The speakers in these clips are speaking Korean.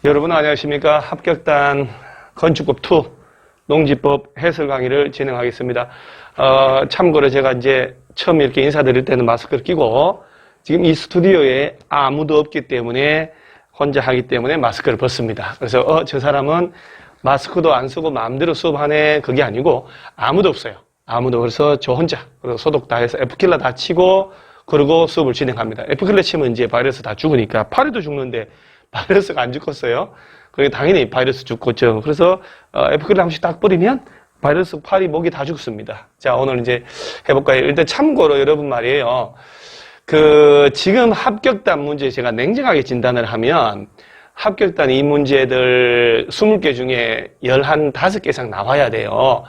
여러분 안녕하십니까? 합격단 건축법 2 농지법 해설 강의를 진행하겠습니다. 참고로 제가 이제 처음 이렇게 인사드릴 때는 마스크를 끼고 지금 이 스튜디오에 아무도 없기 때문에 혼자 하기 때문에 마스크를 벗습니다. 그래서 저 사람은 마스크도 안 쓰고 마음대로 수업하네 그게 아니고 아무도 없어요. 아무도. 그래서 저 혼자 그리고 소독 다 해서 F킬러 다 치고 그리고 수업을 진행합니다. F킬러 치면 이제 바이러스 다 죽으니까 파리도 죽는데 바이러스가 안 죽었어요. 그게 당연히 바이러스 죽겠죠. 그래서 F킬러 한 번씩 딱 뿌리면 바이러스 파리 목이 다 죽습니다. 자, 오늘 이제 해볼까요? 일단 참고로 여러분 말이에요. 지금 합격단 문제 제가 냉정하게 진단을 하면 합격단 이 문제들 20개 중에 15개 이상 나와야 돼요.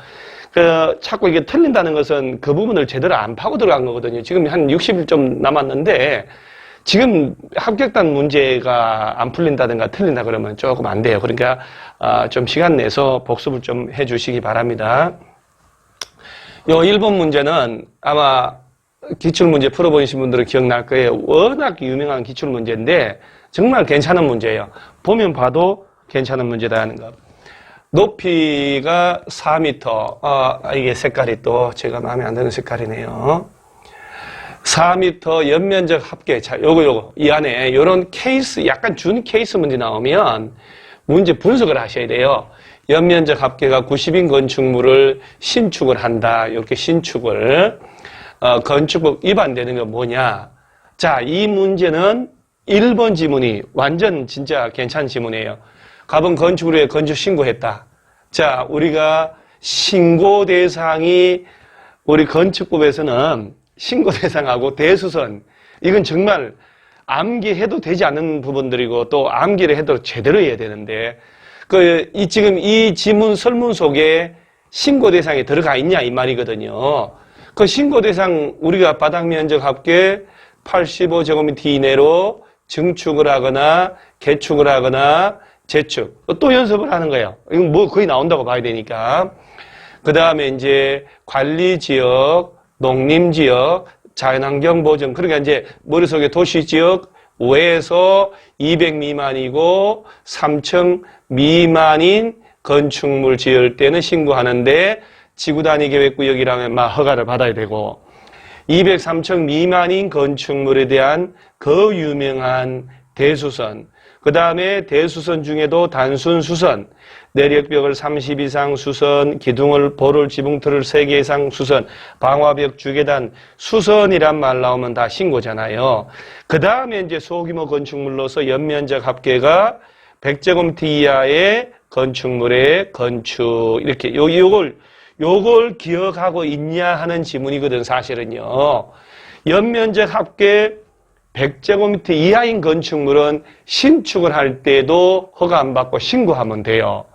자꾸 이게 틀린다는 것은 그 부분을 제대로 안 파고 들어간 거거든요. 지금 한 60일 좀 남았는데 지금 합격단 문제가 안 풀린다든가 틀린다 그러면 조금 안 돼요. 그러니까 좀 시간 내서 복습을 좀 해주시기 바랍니다. 요 1번 문제는 아마 기출문제 풀어보신 분들은 기억날 거예요. 워낙 유명한 기출문제인데 정말 괜찮은 문제예요. 보면 봐도 괜찮은 문제다 하는 거. 높이가 4m. 이게 색깔이 또 제가 마음에 안 드는 색깔이네요. 4m 연면적 합계. 자, 요거. 이 안에 요런 케이스, 약간 준 케이스 문제 나오면 문제 분석을 하셔야 돼요. 연면적 합계가 90인 건축물을 신축을 한다. 이렇게 신축을. 건축법 위반되는 건 뭐냐. 자, 이 문제는 1번 지문이 완전 진짜 괜찮은 지문이에요. 가본 건축물에 건축 신고했다. 자, 우리가 신고 대상이 우리 건축법에서는 신고 대상하고 대수선, 이건 정말 암기해도 되지 않는 부분들이고 또 암기를 해도 제대로 해야 되는데 지금 이 지문 설문 속에 신고 대상이 들어가 있냐 이 말이거든요. 그 신고 대상 우리가 바닥 면적 합계 85제곱미터 이내로 증축을 하거나 개축을 하거나 재축 또 연습을 하는 거예요. 이건 뭐 거의 나온다고 봐야 되니까. 그 다음에 이제 관리지역, 농림지역, 자연환경보전. 그러니까 이제 머릿속에 도시지역 외에서 200 미만이고 3층 미만인 건축물 지을 때는 신고하는데 지구단위계획구역이라면 막 허가를 받아야 되고 203층 미만인 건축물에 대한 그 유명한 대수선, 그 다음에 대수선 중에도 단순 수선, 내력벽을 30 이상 수선, 기둥을 볼을 지붕틀을 3개 이상 수선, 방화벽 주계단 수선이란 말 나오면 다 신고잖아요. 그 다음에 이제 소규모 건축물로서 연면적 합계가 100제곱미터 이하의 건축물의 건축 이렇게 요걸 기억하고 있냐 하는 지문이거든 사실은요. 연면적 합계 100제곱미터 이하인 건축물은 신축을 할 때도 허가 안 받고 신고하면 돼요.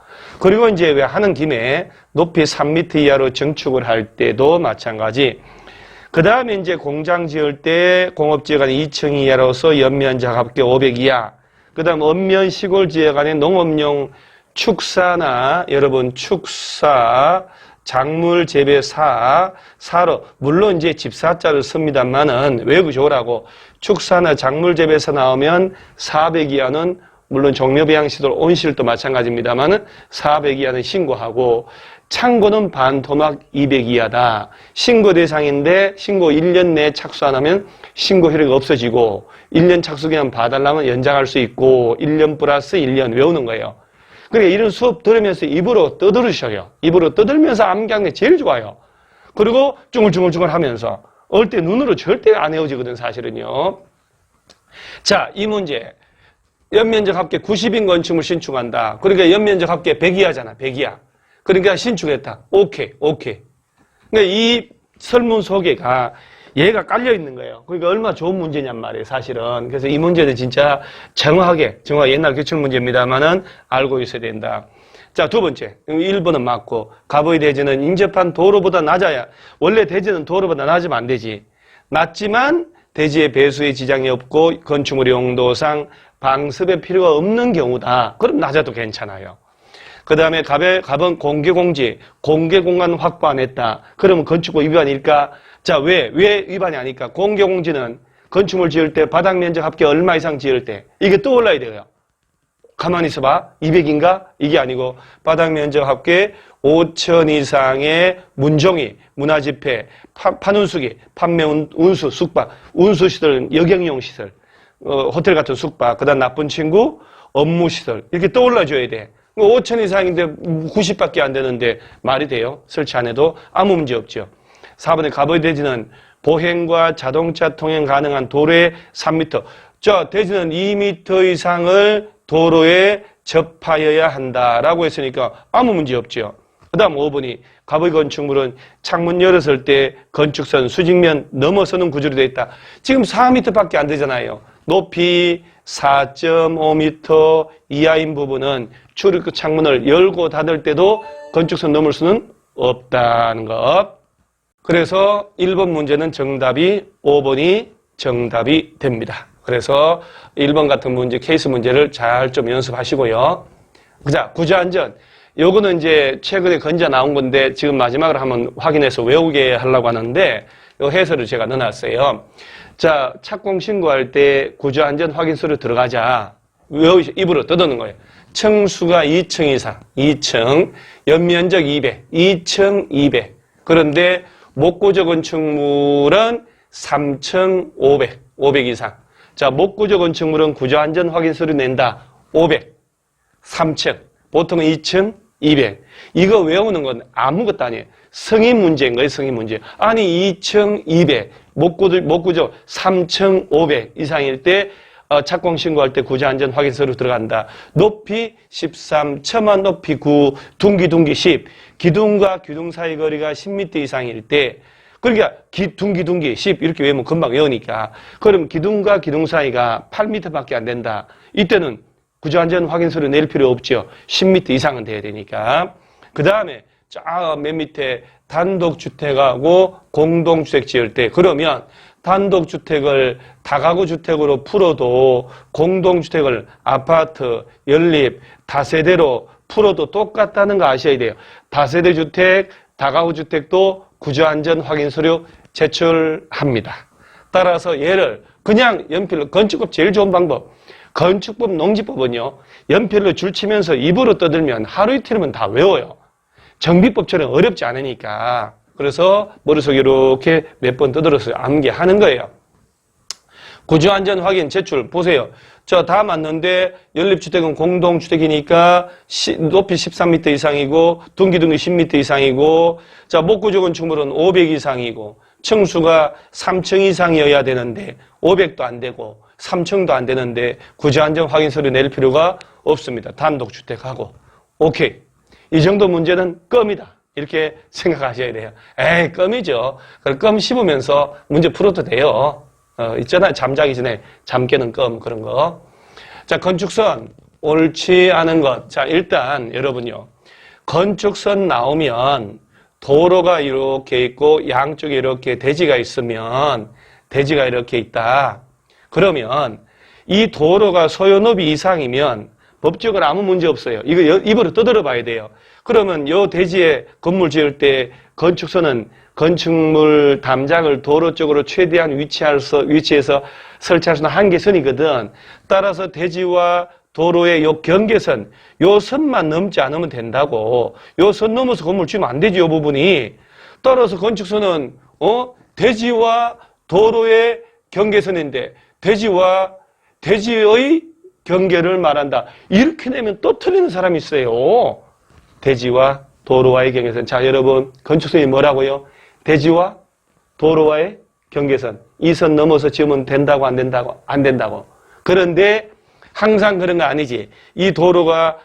그리고 이제 왜 하는 김에 높이 3m 이하로 증축을 할 때도 마찬가지. 그 다음에 이제 공장 지을 때 공업지역 안에 2층 이하로서 연면적 합계 500 이하. 그 다음 읍면 시골 지역 안에 농업용 축사나 여러분 축사, 작물 재배사, 사로, 물론 이제 집사자를 씁니다만은 외우고 좋으라고 축사나 작물 재배사 나오면 400 이하는 물론 종묘배양시설 온실도 마찬가지입니다만은 400 이하는 신고하고 창고는 반토막 200 이하다. 신고 대상인데 신고 1년 내에 착수 안 하면 신고 효력이 없어지고 1년 착수 기간 봐달라면 연장할 수 있고 1년 플러스 1년 외우는 거예요. 그러니까 이런 수업 들으면서 입으로 떠들으셔요. 입으로 떠들면서 암기하는 게 제일 좋아요. 그리고 쭈글쭈글쭈글 하면서 올 때 눈으로 절대 안 외워지거든 사실은요. 자, 이 문제 연면적 합계 90인 건축물 신축한다. 그러니까 연면적 합계 100 이하잖아. 100 이하. 그러니까 신축했다. 오케이. 그러니까 이 설문 소개가 얘가 깔려 있는 거예요. 그러니까 얼마나 좋은 문제냔 말이에요, 사실은. 그래서 이 문제는 진짜 정확하게 옛날 기출 문제입니다만은 알고 있어야 된다. 자, 두 번째. 1번은 맞고, 갑의 대지는 인접한 도로보다 낮아야, 원래 대지는 도로보다 낮으면 안 되지. 낮지만 대지의 배수에 지장이 없고 건축물 용도상 방습의 필요가 없는 경우다. 그럼 낮아도 괜찮아요. 그 다음에 갑은 공개공지, 공개공간 확보 안 했다. 그러면 건축법 위반일까? 자, 왜 위반이 아닐까? 공개공지는 건축물 지을 때 바닥 면적 합계 얼마 이상 지을 때 이게 떠올라야 돼요. 가만히 있어봐. 200인가? 이게 아니고 바닥 면적 합계 5천 이상의 문종이, 문화집회, 판운수기, 판매 운수, 숙박, 운수시설, 여경용 시설, 호텔 같은 숙박, 그 다음 나쁜 친구, 업무시설 이렇게 떠올라줘야 돼. 5천 이상인데 90밖에 안 되는데 말이 돼요? 설치 안 해도 아무 문제 없죠. 4번에 갑의 대지는 보행과 자동차 통행 가능한 도로의 3m. 저 대지는 2m 이상을 도로에 접하여야 한다라고 했으니까 아무 문제 없죠. 그 다음 5번이 갑의 건축물은 창문 열었을 때 건축선 수직면 넘어서는 구조로 되어 있다. 지금 4m밖에 안 되잖아요. 높이 4.5m 이하인 부분은 출입구 창문을 열고 닫을 때도 건축선 넘을 수는 없다는 것. 그래서 1번 문제는 정답이 5번이 정답이 됩니다. 그래서 1번 같은 문제, 케이스 문제를 잘 좀 연습하시고요. 자, 구조안전. 요거는 이제 최근에 건져 나온 건데 지금 마지막으로 한번 확인해서 외우게 하려고 하는데 요 해설을 제가 넣어놨어요. 자, 착공 신고할 때 구조안전 확인서로 들어가자. 입으로 뜯어놓는 거예요. 층수가 2층 이상, 2층, 연면적 200, 2층 200. 그런데 목구조 건축물은 3층 500, 500 이상. 자, 목구조 건축물은 구조안전 확인서를 낸다. 500, 3층, 보통은 2층 200. 이거 외우는 건 아무것도 아니에요. 성인 문제인 거예요, 성인 문제. 아니, 2층 200, 목구조 3층 500 이상일 때 착공 신고할 때 구조안전 확인서로 들어간다. 높이 13, 처마 높이 9, 둥기 10, 기둥과 기둥 사이 거리가 10m 이상일 때, 그러니까 둥기 10 이렇게 외우면 금방 외우니까. 그럼 기둥과 기둥 사이가 8m밖에 안 된다. 이때는 구조안전 확인서를 낼 필요 없죠. 10m 이상은 돼야 되니까. 그 다음에 맨 밑에 단독주택하고 공동주택 지을 때, 그러면 단독주택을 다가구 주택으로 풀어도 공동주택을 아파트, 연립, 다세대로 풀어도 똑같다는 거 아셔야 돼요. 다세대 주택, 다가구 주택도 구조안전 확인서류 제출합니다. 따라서 얘를 그냥 연필로, 건축법 제일 좋은 방법. 건축법, 농지법은요, 연필로 줄치면서 입으로 떠들면 하루 이틀이면 다 외워요. 정비법처럼 어렵지 않으니까. 그래서 머릿속에 이렇게 몇 번 떠들어서 암기하는 거예요. 구조안전 확인 제출 보세요. 저 다 맞는데 연립주택은 공동주택이니까 높이 13m 이상이고 둥기 10m 이상이고, 자, 목구조 건축물은 500 이상이고 층수가 3층 이상이어야 되는데 500도 안 되고 3층도 안 되는데 구조안전 확인서를 낼 필요가 없습니다. 단독주택하고. 오케이. 이 정도 문제는 껌이다. 이렇게 생각하셔야 돼요. 에이, 껌이죠. 껌 씹으면서 문제 풀어도 돼요. 있잖아요. 잠자기 전에 잠 깨는 껌, 그런 거. 자, 건축선 옳지 않은 것. 자, 일단 여러분요. 건축선 나오면 도로가 이렇게 있고 양쪽에 이렇게 대지가 있으면, 대지가 이렇게 있다. 그러면 이 도로가 소요높이 이상이면 법적으로 아무 문제 없어요. 이거 입으로 떠들어 봐야 돼요. 그러면 요 대지에 건물 지을 때 건축선은 건축물 담장을 도로 쪽으로 최대한 위치해서 설치할 수 있는 한계선이거든. 따라서 대지와 도로의 요 경계선, 요 선만 넘지 않으면 된다고. 요 선 넘어서 건물 지으면 안 되지, 요 부분이. 따라서 건축선은 대지와 도로의 경계선인데 대지의 경계를 말한다. 이렇게 내면 또 틀리는 사람이 있어요. 대지와 도로와의 경계선. 자, 여러분, 건축선이 뭐라고요? 대지와 도로와의 경계선. 이 선 넘어서 지으면 된다고 안 된다고? 안 된다고. 그런데 항상 그런 거 아니지. 이 도로가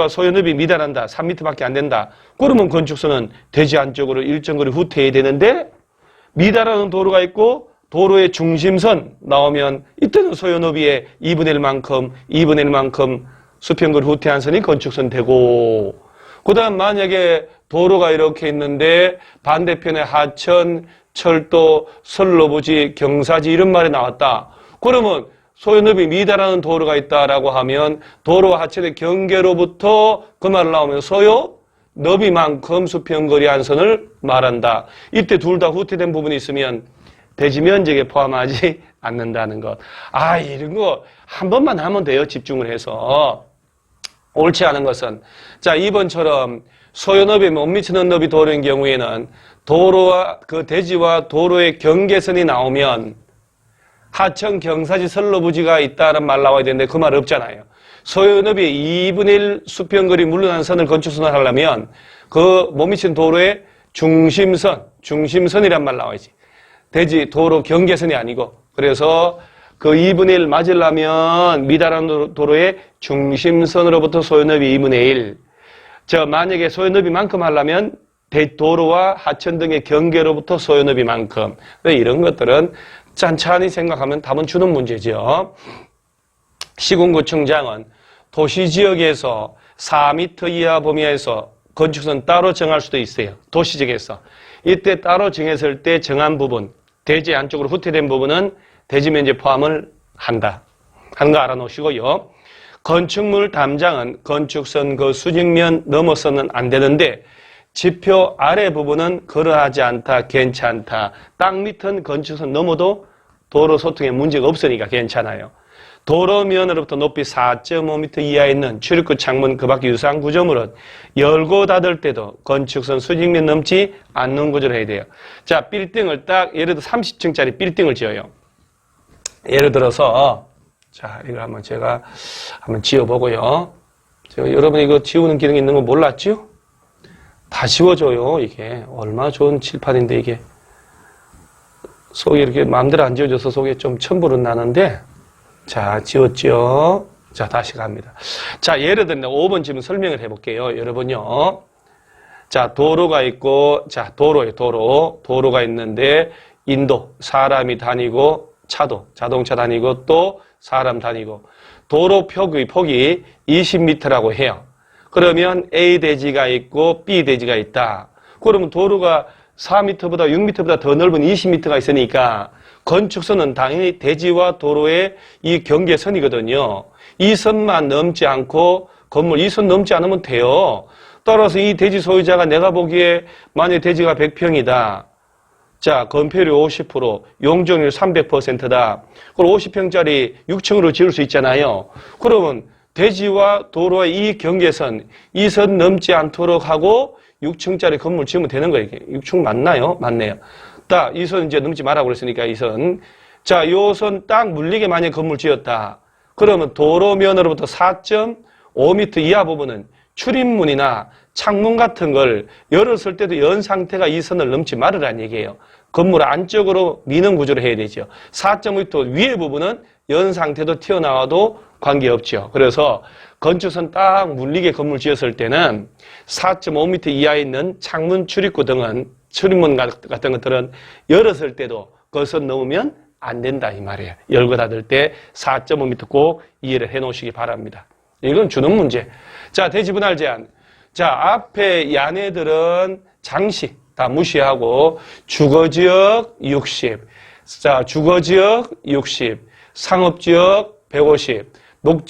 소요높이 미달한다. 3m밖에 안 된다. 그러면 건축선은 대지 안쪽으로 일정 거리 후퇴해야 되는데 미달하는 도로가 있고 도로의 중심선 나오면 이때는 소요높이의 2분의 1만큼 수평거리 후퇴한 선이 건축선 되고, 그 다음 만약에 도로가 이렇게 있는데 반대편에 하천, 철도, 선로부지, 경사지 이런 말이 나왔다. 그러면 소요높이 미달하는 도로가 있다라고 하면 도로와 하천의 경계로부터 그 말 나오면 소요높이만큼 수평거리 한 선을 말한다. 이때 둘 다 후퇴된 부분이 있으면 대지 면적에 포함하지 않는다는 것. 아, 이런 거 한 번만 하면 돼요. 집중을 해서. 옳지 않은 것은, 자, 2번처럼 소요너비 못 미치는 너비 도로인 경우에는 도로와 그 대지와 도로의 경계선이 나오면 하천 경사지 선로부지가 있다는 말 나와야 되는데 그 말 없잖아요. 소요너비 2분의 1 수평거리 물러난 선을 건축선을 하려면 그 못 미치는 도로의 중심선이란 말 나와야지. 대지 도로 경계선이 아니고. 그래서 그 2분의 1 맞으려면 미달한 도로의 중심선으로부터 소요너비 2분의 1. 만약에 소요너비만큼 하려면 도로와 하천 등의 경계로부터 소요너비만큼. 이런 것들은 찬찬히 생각하면 답은 주는 문제죠. 시군구청장은 도시지역에서 4m 이하 범위에서 건축선 따로 정할 수도 있어요. 도시지역에서. 이때 따로 정했을 때 정한 부분, 대지 안쪽으로 후퇴된 부분은 대지 면적 포함을 한다. 하는 거 알아놓으시고요. 건축물 담장은 건축선 그 수직면 넘어서는 안 되는데 지표 아래 부분은 그러하지 않다, 괜찮다. 땅 밑은 건축선 넘어도 도로 소통에 문제가 없으니까 괜찮아요. 도로면으로부터 높이 4.5m 이하에 있는 출입구 창문 그 밖에 유사한 구조물은 열고 닫을 때도 건축선 수직면 넘지 않는 구조를 해야 돼요. 자, 빌딩을 딱 예를 들어 30층짜리 빌딩을 지어요. 예를 들어서 자, 이거 제가 한번 지어보고요. 여러분 이거 지우는 기능이 있는 거 몰랐죠? 다 지워줘요. 이게 얼마나 좋은 칠판인데 이게 속에 이렇게 마음대로 안 지워져서 속에 좀 첨부는 나는데 자, 지웠죠? 자, 다시 갑니다. 자, 예를 들면 5번 질문 설명을 해볼게요. 여러분요. 자, 도로가 있고, 자, 도로가 있는데, 인도, 사람이 다니고, 차도, 자동차 다니고, 또 사람 다니고, 도로 폭이 20m라고 해요. 그러면 A 대지가 있고, B 대지가 있다. 그러면 도로가 4m보다 6m보다 더 넓은 20m가 있으니까, 건축선은 당연히 대지와 도로의 이 경계선이거든요. 이 선만 넘지 않고 건물 이 선 넘지 않으면 돼요. 따라서 이 대지 소유자가 내가 보기에 만약 대지가 100평이다. 자, 건폐율 50%, 용적률 300%다. 그럼 50평짜리 6층으로 지을 수 있잖아요. 그러면 대지와 도로의 이 경계선, 이 선 넘지 않도록 하고 6층짜리 건물 지으면 되는 거예요. 6층 맞나요? 맞네요. 딱, 이 선 이제 넘지 말라고 그랬으니까, 이 선. 자, 요 선 딱 물리게 만약 건물 지었다. 그러면 도로면으로부터 4.5m 이하 부분은 출입문이나 창문 같은 걸 열었을 때도 연 상태가 이 선을 넘지 말으라는 얘기예요. 건물 안쪽으로 미는 구조를 해야 되죠. 4.5m 위에 부분은 연 상태도 튀어나와도 관계없죠. 그래서 건축선 딱 물리게 건물 지었을 때는 4.5m 이하에 있는 창문 출입구 등은 출입문 같은 것들은 열었을 때도 그것을 넘으면 안 된다 이 말이에요. 열고 닫을 때 4.5m 꼭 이해를 해 놓으시기 바랍니다. 이건 주는 문제. 자, 대지 분할 제한. 자, 앞에 야네들은 장시 다 무시하고 주거지역 60. 자, 주거지역 60. 상업지역 150.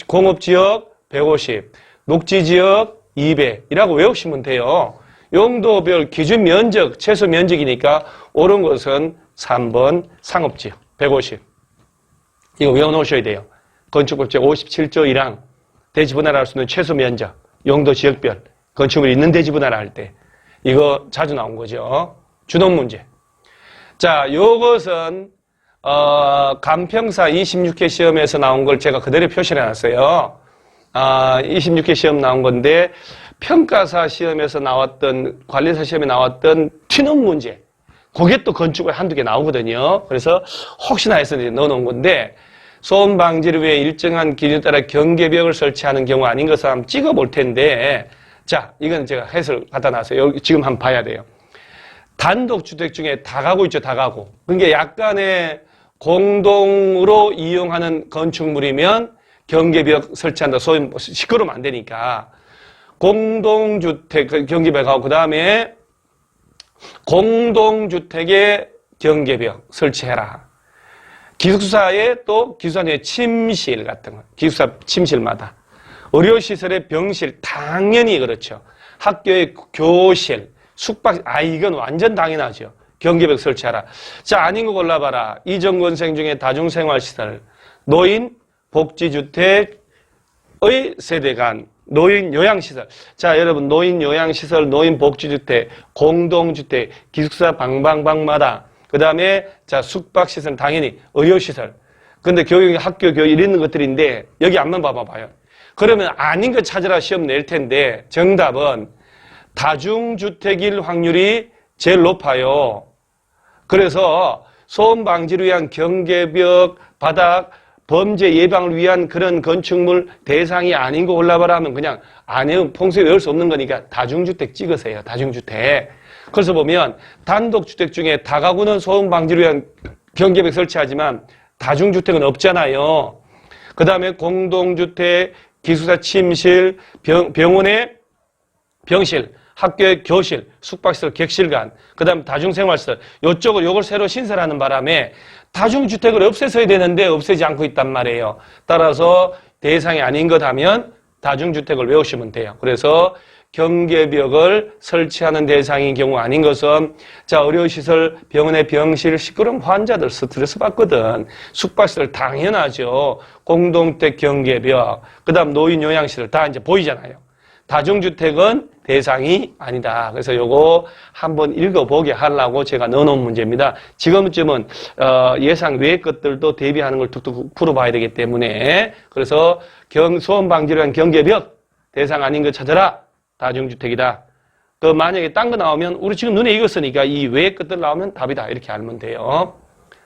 공업지역 150. 녹지지역 200이라고 외우시면 돼요. 용도별 기준 면적, 최소 면적이니까 옳은 것은 3번 상업지역 150. 이거 외워놓으셔야 돼요. 건축법 제57조 1항 대지 분할할 수 있는 최소 면적, 용도 지역별 건축물이 있는 대지 분할할 때 이거 자주 나온 거죠. 주동 문제. 자, 요것은 간평사 26회 시험에서 나온 걸 제가 그대로 표시해 놨어요. 26회 시험 나온 건데 평가사 시험에서 나왔던 관리사 시험에 나왔던 튀는 문제 그게 또 건축에 한두 개 나오거든요. 그래서 혹시나 해서 넣어놓은 건데 소음 방지를 위해 일정한 기준에 따라 경계벽을 설치하는 경우 아닌 것을 한번 찍어볼 텐데 자, 이건 제가 해설 갖다 놨어요. 지금 한번 봐야 돼요. 단독주택 중에 다가구 있죠, 다가구. 그러니까 약간의 공동으로 이용하는 건축물이면 경계벽 설치한다. 소위 시끄러우면 안 되니까. 공동주택 경계벽하고 그 다음에 공동주택의 경계벽 설치해라. 기숙사에 또 기숙사 내 침실 같은 거. 기숙사 침실마다. 의료시설의 병실 당연히 그렇죠. 학교의 교실, 숙박 이건 완전 당연하죠. 경계벽 설치하라. 자, 아닌 거 골라봐라. 이전권생 중에 다중생활시설, 노인, 복지주택의 세대 간 노인 요양시설. 자, 여러분, 노인 요양시설, 노인 복지주택, 공동주택, 기숙사 방방방마다, 그 다음에, 자, 숙박시설, 당연히, 의료시설. 근데 교육, 학교 교육 이런 것들인데, 여기 한번 봐봐요. 그러면 아닌 거 찾으라 시험 낼 텐데, 정답은 다중주택일 확률이 제일 높아요. 그래서 소음 방지를 위한 경계벽, 바닥, 범죄 예방을 위한 그런 건축물 대상이 아닌 거 골라봐라 하면 그냥 아니요, 평소에 외울 수 없는 거니까 다중주택 찍으세요. 다중주택. 그래서 보면 단독주택 중에 다가구는 소음 방지를 위한 경계벽 설치하지만 다중주택은 없잖아요. 그 다음에 공동주택, 기숙사 침실, 병원의 병실, 학교의 교실, 숙박시설, 객실관, 그 다음 다중생활시설, 요걸 새로 신설하는 바람에 다중주택을 없애서야 되는데 없애지 않고 있단 말이에요. 따라서 대상이 아닌 것 하면 다중주택을 외우시면 돼요. 그래서 경계벽을 설치하는 대상인 경우 아닌 것은, 자, 의료시설, 병원의 병실, 시끄러운 환자들 스트레스 받거든. 숙박시설 당연하죠. 공동주택 경계벽, 그 다음 노인 요양시설 다 이제 보이잖아요. 다중주택은 대상이 아니다. 그래서 요거 한번 읽어보게 하려고 제가 넣어놓은 문제입니다. 지금쯤은 예상 외의 것들도 대비하는 걸 툭툭 풀어봐야 되기 때문에, 그래서 소음 방지를 위한 경계벽 대상 아닌 거 찾아라. 다중주택이다. 그 만약에 딴 거 나오면 우리 지금 눈에 익었으니까 이 외의 것들 나오면 답이다. 이렇게 알면 돼요.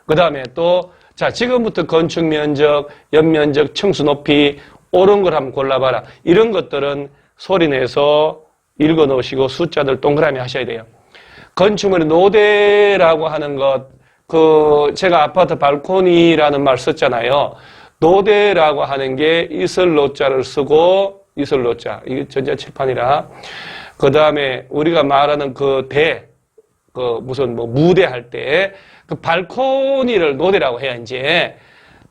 그 다음에 또, 자, 지금부터 건축 면적, 연면적, 층수 높이 옳은 걸 한번 골라봐라. 이런 것들은 소리 내서 읽어 놓으시고 숫자들 동그라미 하셔야 돼요. 건축물의 노대라고 하는 것, 제가 아파트 발코니라는 말 썼잖아요. 노대라고 하는 게 이슬노자를 쓰고, 이슬노자, 이게 전자칠판이라. 그 다음에 우리가 말하는 무슨 무대 할 때, 그 발코니를 노대라고 해야 이제,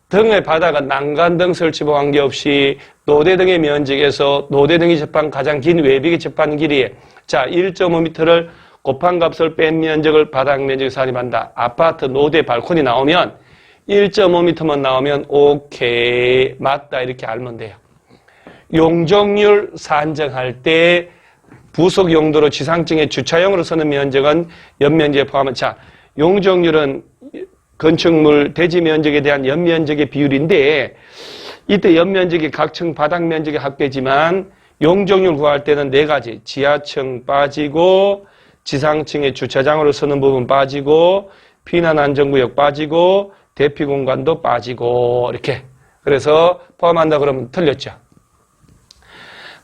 등의 바닥은 난간등 설치와 관계없이 노대등의 면적에서 노대등이 접한 가장 긴 외벽의 접한 길이에, 자, 1.5m를 곱한 값을 뺀 면적을 바닥 면적에 산입한다. 아파트 노대 발코니 나오면 1.5m만 나오면 오케이, 맞다, 이렇게 알면 돼요. 용적률 산정할 때 부속 용도로 지상층에 주차용으로 쓰는 면적은 연면적에 포함한, 자, 용적률은 건축물 대지 면적에 대한 연면적의 비율인데, 이때 연면적이 각층 바닥 면적의 합계지만 용적률 구할 때는 4가지, 지하층 빠지고, 지상층의 주차장으로 쓰는 부분 빠지고, 피난 안전구역 빠지고, 대피 공간도 빠지고, 이렇게. 그래서 포함한다 그러면 틀렸죠.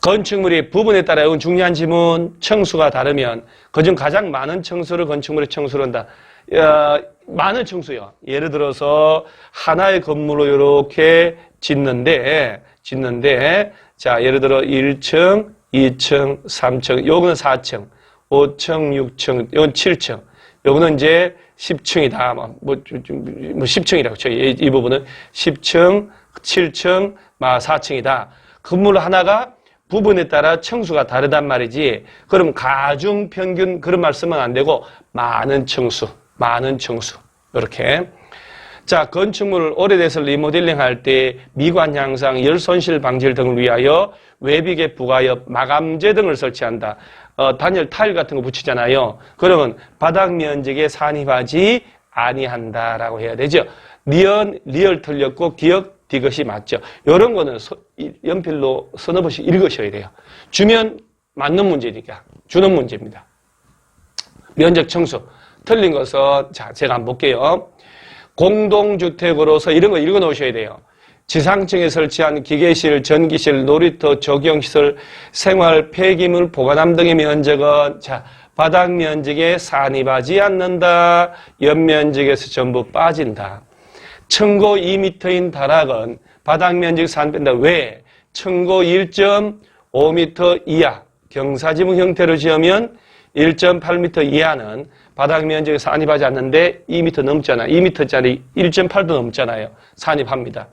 건축물이 부분에 따라 이건 중요한 지문, 층수가 다르면 그중 가장 많은 층수를 건축물의 층수로 한다. 많은 층수요. 예를 들어서 하나의 건물로 이렇게 짓는데, 자, 예를 들어 1층, 2층, 3층, 요거는 4층, 5층, 6층, 요건 7층, 요거는 이제 10층이다. 뭐 10층이라고 쳐. 이 부분은 10층, 7층, 4층이다. 건물 하나가 부분에 따라 층수가 다르단 말이지. 그럼 가중 평균 그런 말 쓰면 안 되고 많은 층수. 이렇게. 자, 건축물을 오래돼서 리모델링 할 때 미관 향상, 열 손실 방지 등을 위하여 외벽에 부가엽, 마감재 등을 설치한다. 단열 타일 같은 거 붙이잖아요. 그러면 바닥 면적에 산입하지 아니한다라고 해야 되죠. 리얼 틀렸고 기억 디귿이 맞죠. 이런 거는 연필로 서너 번씩 읽으셔야 돼요. 주면 맞는 문제니까 주는 문제입니다. 면적 층수 틀린 것은, 자, 제가 한번 볼게요. 공동주택으로서 이런 거 읽어 놓으셔야 돼요. 지상층에 설치한 기계실, 전기실, 놀이터, 조경시설, 생활, 폐기물, 보관함 등의 면적은, 자, 바닥 면적에 산입하지 않는다. 연면적에서 전부 빠진다. 층고 2m인 다락은 바닥 면적 산입한다. 왜? 층고 1.5m 이하, 경사지붕 형태로 지으면 1.8m 이하는 바닥 면적에 산입하지 않는데 2m 넘잖아요. 2m짜리 1.8도 넘잖아요. 산입합니다.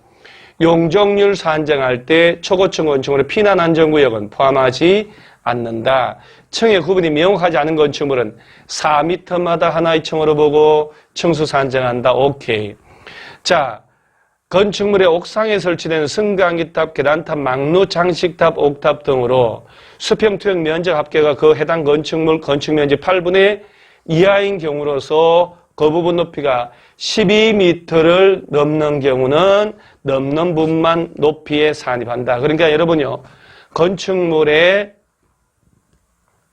용적률 산정할 때 초고층 건축물의 피난 안전구역은 포함하지 않는다. 층의 구분이 명확하지 않은 건축물은 4m마다 하나의 층으로 보고 층수 산정한다. 오케이. 자, 건축물의 옥상에 설치된 승강기탑, 계단탑, 막루, 장식탑, 옥탑 등으로 수평 투영 면적 합계가 그 해당 건축물 건축 면적 8분의 이하인 경우로서 그 부분 높이가 12m를 넘는 경우는 넘는 부분만 높이에 산입한다. 그러니까 여러분요, 건축물에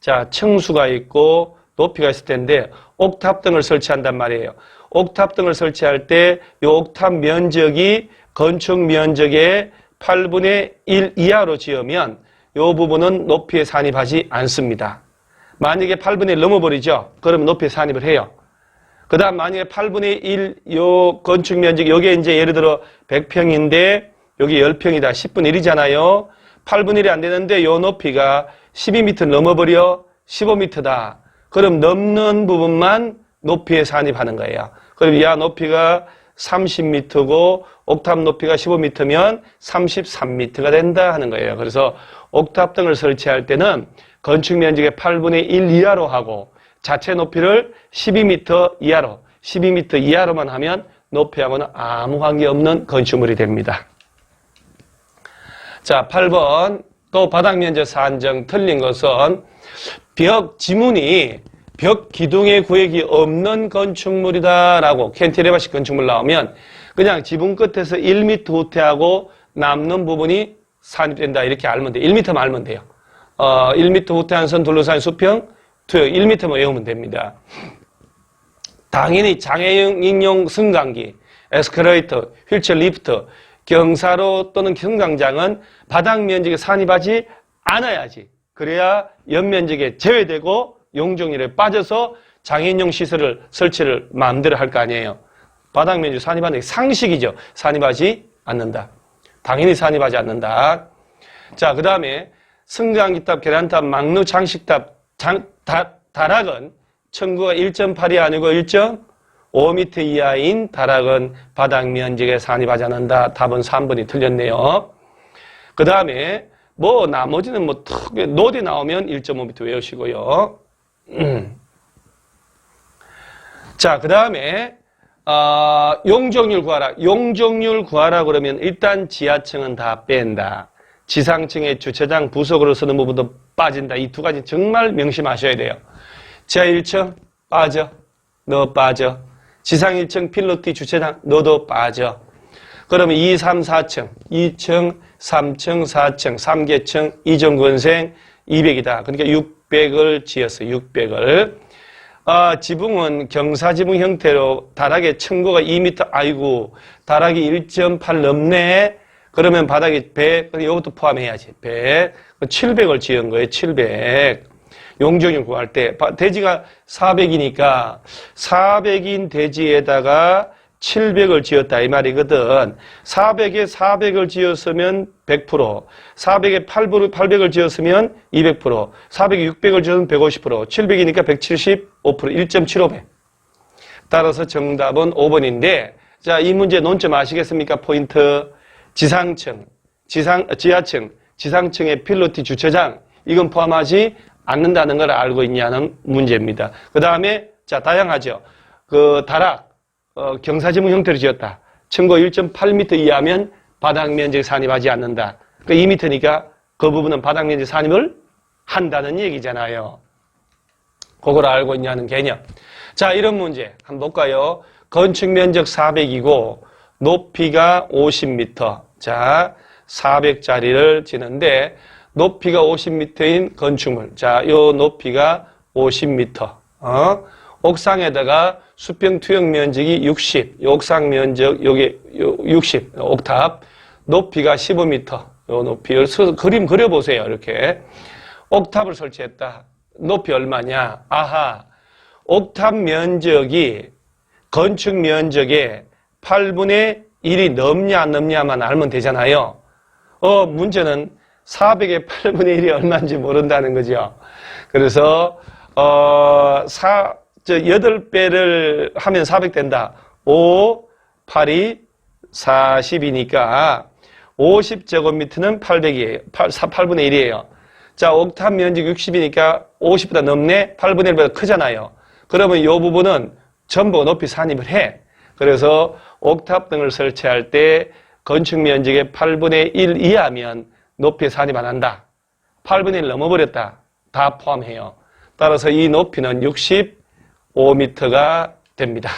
자 층수가 있고 높이가 있을 텐데 옥탑 등을 설치한단 말이에요. 옥탑 등을 설치할 때 이 옥탑 면적이 건축 면적의 8분의 1 이하로 지으면 이 부분은 높이에 산입하지 않습니다. 만약에 8분의 1 넘어버리죠? 그러면 높이에 산입을 해요. 그 다음 만약에 8분의 1 요 건축 면적, 요게 이제 예를 들어 100평인데 여기 10평이다. 10분의 1이잖아요. 8분의 1이 안 되는데 요 높이가 12m 넘어버려 15m다. 그럼 넘는 부분만 높이에 산입하는 거예요. 그럼 이하 높이가 30m고 옥탑 높이가 15m면 33m가 된다 하는 거예요. 그래서 옥탑 등을 설치할 때는 건축 면적의 8분의 1 이하로 하고 자체 높이를 12m 이하로, 12m 이하로만 하면 높이하고는 아무 관계없는 건축물이 됩니다. 자, 8번 또 바닥 면적 산정 틀린 것은 벽 지문이 벽 기둥의 구획이 없는 건축물이다라고 캔티레바식 건축물 나오면 그냥 지붕 끝에서 1m 후퇴하고 남는 부분이 산입된다 이렇게 알면 돼요. 1m만 알면 돼요. 1m 후퇴한 선 둘러싸인 수평 투영 1m만 외우면 됩니다. 당연히 장애인용 승강기, 에스컬레이터, 휠체어 리프트, 경사로 또는 승강장은 바닥 면적에 산입하지 않아야지. 그래야 연면적에 제외되고 용적률에 빠져서 장애인용 시설을 설치를 마음대로 할 거 아니에요. 바닥 면적 산입하는 게 상식이죠. 산입하지 않는다. 당연히 산입하지 않는다. 자, 그 다음에 승강기탑, 계단탑, 막루, 장식탑, 다락은 층고가 1.8이 아니고 1.5m 이하인 다락은 바닥 면적에 산입하지 않는다. 답은 3번이 틀렸네요. 그 다음에 뭐 나머지는 뭐 특히 노디 나오면 1.5m 외우시고요. 자, 그 다음에 용적률 구하라. 용적률 구하라 그러면 일단 지하층은 다 뺀다. 지상층의 주차장 부속으로 쓰는 부분도 빠진다. 이 두 가지 정말 명심하셔야 돼요. 지하 1층 빠져. 너 빠져. 지상 1층 필로티 주차장 너도 빠져. 그러면 2, 3, 4층, 2층, 3층, 4층, 3계층, 이전건생 200이다. 그러니까 600을 지었어요. 600을. 지붕은 경사지붕 형태로 다락의 층고가 2m, 아이고, 다락이 1.8 넘네. 그러면 바닥에 100, 이것도 포함해야지. 100. 700을 지은 거예요. 700. 용적률 구할 때. 대지가 400이니까 400인 대지에다가 700을 지었다 이 말이거든. 400에 400을 지었으면 100%, 400에 800을 지었으면 200%, 400에 600을 지었으면 150%, 700이니까 175%, 1.75배. 따라서 정답은 5번인데, 자, 이 문제 논점 아시겠습니까? 포인트. 지상층, 지하층, 지상층의 필로티 주차장, 이건 포함하지 않는다는 걸 알고 있냐는 문제입니다. 그 다음에, 자, 다양하죠. 그 다락, 경사지붕 형태로 지었다. 층고 1.8m 이하면 바닥 면적 산입하지 않는다. 그 2m니까 그 부분은 바닥 면적 산입을 한다는 얘기잖아요. 그걸 알고 있냐는 개념. 자, 이런 문제 한번 볼까요? 건축 면적 400이고 높이가 50m. 자, 400짜리를 지는데 높이가 50m인 건축물. 자, 요 높이가 50m. 옥상에다가 수평 투영 면적이 60, 옥상 면적 요게 60 옥탑, 높이가 15m. 요 높이를 그림 그려보세요. 이렇게 옥탑을 설치했다. 높이 얼마냐? 아하, 옥탑 면적이 건축 면적의 8분의 1이 넘냐 안 넘냐만 알면 되잖아요. 문제는 400의 8분의 1이 얼마인지 모른다는 거죠. 그래서 8배를 하면 400 된다. 5, 8이 40이니까 50제곱미터는 800이에요. 8분의 1이에요. 자, 옥탑 면적 60이니까 50보다 넘네? 8분의 1보다 크잖아요. 그러면 이 부분은 전부 높이 산입을 해. 그래서 옥탑 등을 설치할 때 건축 면적의 8분의 1 이하면 높이에 산입 안 한다. 8분의 1 넘어버렸다. 다 포함해요. 따라서 이 높이는 65m가 됩니다.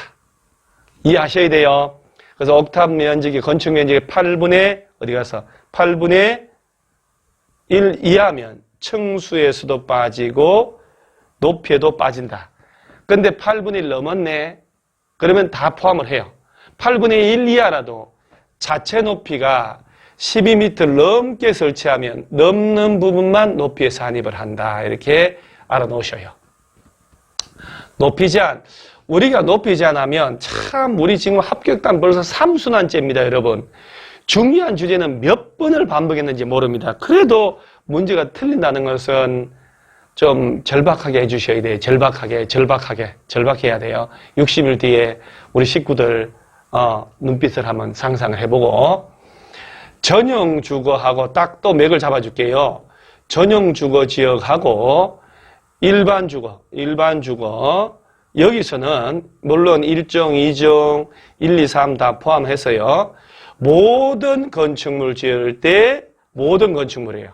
이해하셔야 돼요. 그래서 옥탑 면적이 건축 면적의 8분의 어디 가서 8분의 1 이하면 층수에서도 빠지고 높이에도 빠진다. 근데 8분의 1 넘었네. 그러면 다 포함을 해요. 8분의 1 이하라도 자체 높이가 12m를 넘게 설치하면 넘는 부분만 높이에 산입을 한다. 이렇게 알아놓으셔요. 높이 제한. 우리가 높이 제한하면 참 우리 지금 합격단 벌써 3순환째입니다, 여러분. 중요한 주제는 몇 번을 반복했는지 모릅니다. 그래도 문제가 틀린다는 것은 좀 절박하게 해주셔야 돼요. 절박해야 돼요. 60일 뒤에 우리 식구들 눈빛을 한번 상상을 해보고 전용 주거하고 딱 또 맥을 잡아줄게요. 전용 주거 지역하고 일반 주거 여기서는 물론 1종, 2종, 1, 2, 3 다 포함해서요. 모든 건축물 지을 때 모든 건축물이에요.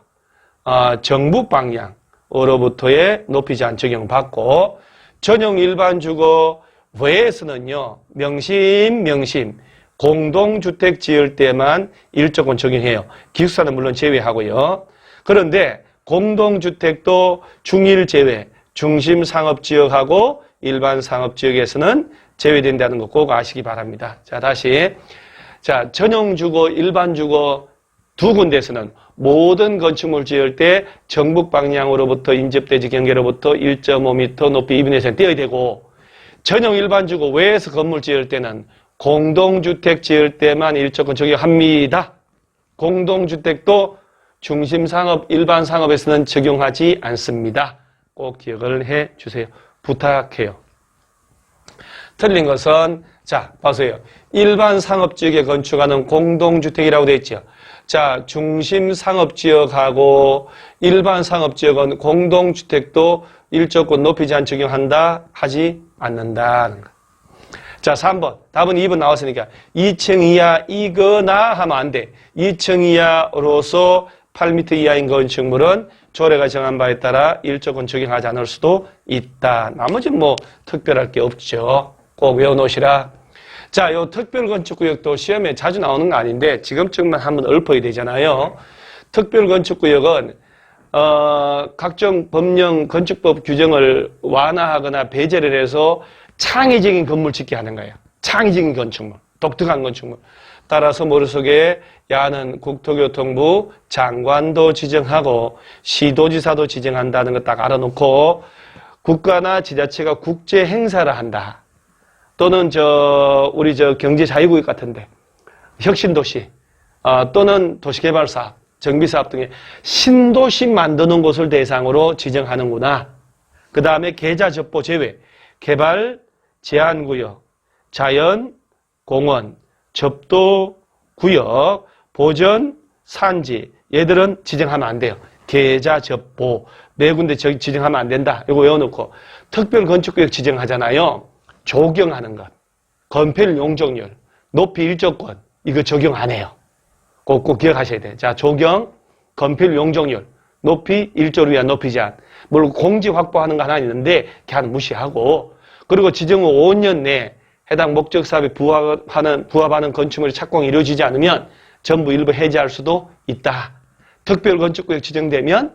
정북 방향으로부터의 높이 제한 적용받고 전용 일반 주거 외에서는요. 명심 공동주택 지을 때만 일조권 적용해요. 기숙사는 물론 제외하고요. 그런데 공동주택도 중일 제외, 중심 상업지역하고 일반 상업지역에서는 제외된다는 거 꼭 아시기 바랍니다. 자, 다시. 자, 전용주거, 일반주거 두 군데에서는 모든 건축물 지을 때 정북 방향으로부터 인접대지 경계로부터 1.5m 높이 2분의 1cm 떼어야 되고 전용 일반주거 외에서 건물 지을 때는 공동주택 지을 때만 일조권 적용합니다. 공동주택도 중심상업, 일반상업에서는 적용하지 않습니다. 꼭 기억을 해 주세요. 부탁해요. 틀린 것은 자, 보세요. 일반 상업지역에 건축하는 공동주택이라고 되어 있죠. 자, 중심 상업지역하고 일반 상업지역은 공동주택도 일조권 높이 제한 적용한다, 하지 않는다는 거. 자, 3번. 답은 2번 나왔으니까 2층 이하이거나 하면 안 돼. 2층 이하로서 8m 이하인 건축물은 조례가 정한 바에 따라 일조권 적용하지 않을 수도 있다. 나머지는 뭐 특별할 게 없죠. 꼭 외워놓으시라. 자, 요 특별건축구역도 시험에 자주 나오는 거 아닌데 지금쯤만 한번 읊어야 되잖아요. 특별건축구역은 각종 법령 건축법 규정을 완화하거나 배제를 해서 창의적인 건물 짓게 하는 거예요. 창의적인 건축물, 독특한 건축물. 따라서 머릿속에 야는 국토교통부 장관도 지정하고 시도지사도 지정한다는 거 딱 알아놓고 국가나 지자체가 국제 행사를 한다. 또는 우리 경제자유구역 같은데 혁신도시 또는 도시개발사업, 정비사업 등의 신도시 만드는 곳을 대상으로 지정하는구나. 그 다음에 계좌접보 제외, 개발 제한구역, 자연, 공원, 접도구역, 보전, 산지 얘들은 지정하면 안 돼요. 계좌접보 네 군데 지정하면 안 된다. 이거 외워놓고 특별건축구역 지정하잖아요. 조경하는 것, 건폐율 용적률, 높이 일조권 이거 적용 안 해요. 꼭 기억하셔야 돼요. 자, 조경, 건폐율 용적률, 높이 일조를 위한 높이 제한. 물론 공지 확보하는 거 하나 있는데 걔는 무시하고 그리고 지정 후 5년 내에 해당 목적 사업에 부합하는 건축물이 착공이 이루어지지 않으면 전부 일부 해제할 수도 있다. 특별건축구역 지정되면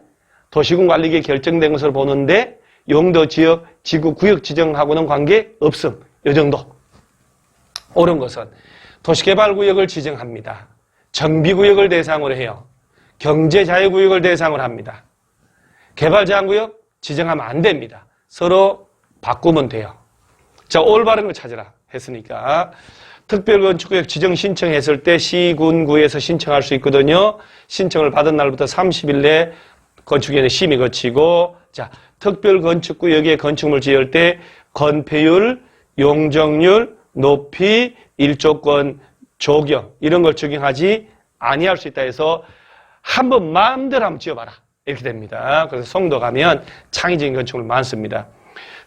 도시군관리계획 결정된 것을 보는데 용도, 지역, 지구, 구역 지정하고는 관계 없음. 이 정도. 옳은 것은 도시개발구역을 지정합니다. 정비구역을 대상으로 해요. 경제자유구역을 대상으로 합니다. 개발제한구역 지정하면 안 됩니다. 서로 바꾸면 돼요. 자, 올바른 걸 찾으라 했으니까 특별건축구역 지정 신청했을 때 시군구에서 신청할 수 있거든요. 신청을 받은 날부터 30일 내 건축위원회 심의 거치고 자, 특별건축구역에 건축물 지을 때 건폐율, 용적률, 높이, 일조권, 조경 이런 걸 적용하지 아니할 수 있다 해서 한번 마음대로 한번 지어봐라. 이렇게 됩니다. 그래서 송도 가면 창의적인 건축물 많습니다.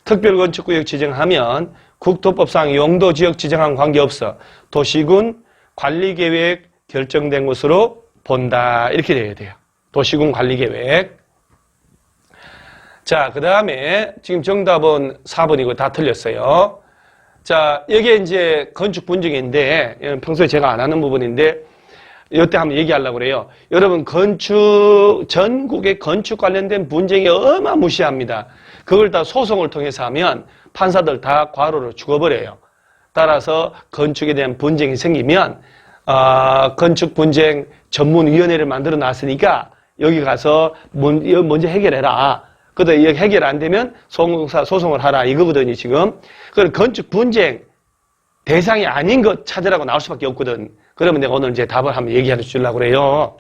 특별건축구역 지정하면 국토법상 용도지역 지정한 관계없어 도시군 관리계획 결정된 것으로 본다. 이렇게 되어야 돼요. 도시군 관리계획. 자, 그 다음에 지금 정답은 4번이고 다 틀렸어요. 자, 여기에 이제 건축 분쟁인데, 평소에 제가 안 하는 부분인데, 이때 한번 얘기하려고 그래요. 여러분, 전국의 건축 관련된 분쟁이 어마무시합니다. 그걸 다 소송을 통해서 하면 판사들 다 과로로 죽어버려요. 따라서 건축에 대한 분쟁이 생기면, 건축 분쟁 전문위원회를 만들어 놨으니까 여기 가서 먼저 해결해라. 그래도 해결 안 되면 소송을 하라. 이거거든요, 지금. 그럼 건축 분쟁 대상이 아닌 것 찾으라고 나올 수밖에 없거든. 그러면 내가 오늘 이제 답을 한번 얘기해 주려고 그래요.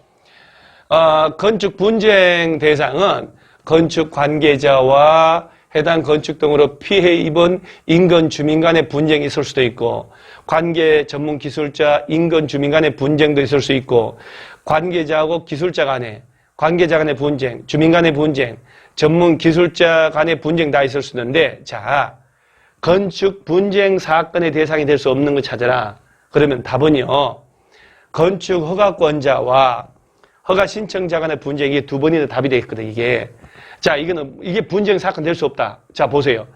건축 분쟁 대상은 건축 관계자와 해당 건축 등으로 피해 입은 인근 주민 간의 분쟁이 있을 수도 있고, 관계 전문 기술자, 인근 주민 간의 분쟁도 있을 수 있고, 관계자하고 기술자 간의, 관계자 간의 분쟁, 주민 간의 분쟁, 전문 기술자 간의 분쟁 다 있을 수 있는데, 자, 건축 분쟁 사건의 대상이 될 수 없는 거 찾아라. 그러면 답은요, 건축 허가권자와 허가 신청자 간의 분쟁이 두 번이나 답이 되어 있거든, 이게. 자, 이게 분쟁 사건 될 수 없다. 자, 보세요.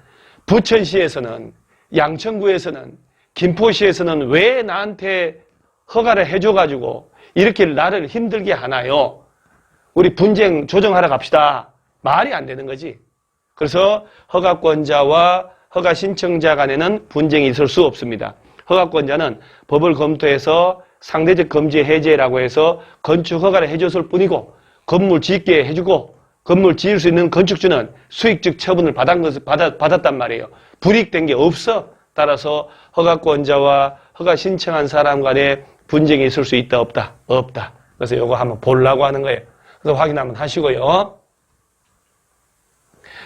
부천시에서는, 양천구에서는, 김포시에서는 왜 나한테 허가를 해줘가지고 이렇게 나를 힘들게 하나요? 우리 분쟁 조정하러 갑시다. 말이 안 되는 거지. 그래서 허가권자와 허가 신청자 간에는 분쟁이 있을 수 없습니다. 허가권자는 법을 검토해서 상대적 금지 해제라고 해서 건축 허가를 해줬을 뿐이고, 건물 짓게 해주고, 건물 지을 수 있는 건축주는 수익적 처분을 받았단 말이에요. 불이익된 게 없어. 따라서 허가권자와 허가 신청한 사람 간에 분쟁이 있을 수 있다, 없다? 없다. 그래서 이거 한번 보려고 하는 거예요. 그래서 확인 한번 하시고요.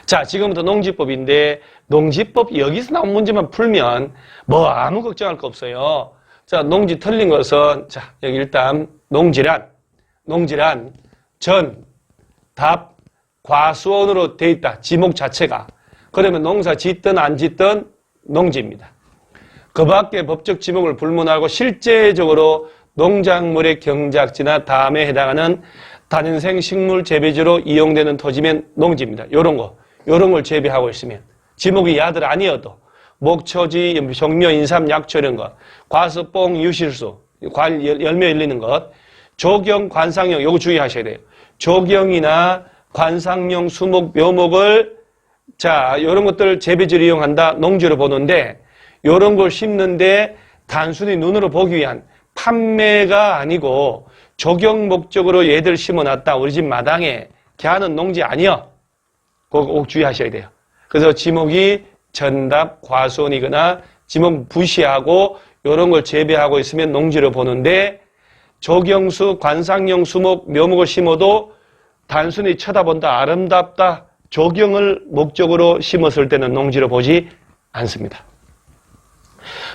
자, 지금부터 농지법인데, 농지법 여기서 나온 문제만 풀면 뭐 아무 걱정할 거 없어요. 자, 농지 틀린 것은, 자, 여기 일단 농지란 전, 답, 과수원으로 돼 있다. 지목 자체가. 그러면 농사 짓든 안 짓든 농지입니다. 그 밖에 법적 지목을 불문하고 실제적으로 농작물의 경작지나 다음에 해당하는 다년생 식물 재배지로 이용되는 토지면 농지입니다. 요런 걸 재배하고 있으면. 지목이 야들 아니어도 목초지, 종묘, 인삼, 약초 이런 것, 과수, 뽕, 유실수, 열매 열리는 것, 조경, 관상용, 요거 주의하셔야 돼요. 조경이나 관상용, 수목, 묘목을, 자, 요런 것들 재배지로 이용한다, 농지로 보는데, 요런 걸 심는데 단순히 눈으로 보기 위한 판매가 아니고 조경 목적으로 얘들 심어놨다. 우리 집 마당에 걔하는 농지 아니여. 그거 꼭 주의하셔야 돼요. 그래서 지목이 전답, 과수원이거나 지목 부시하고 이런 걸 재배하고 있으면 농지로 보는데, 조경수, 관상용 수목, 묘목을 심어도 단순히 쳐다본다, 아름답다, 조경을 목적으로 심었을 때는 농지로 보지 않습니다.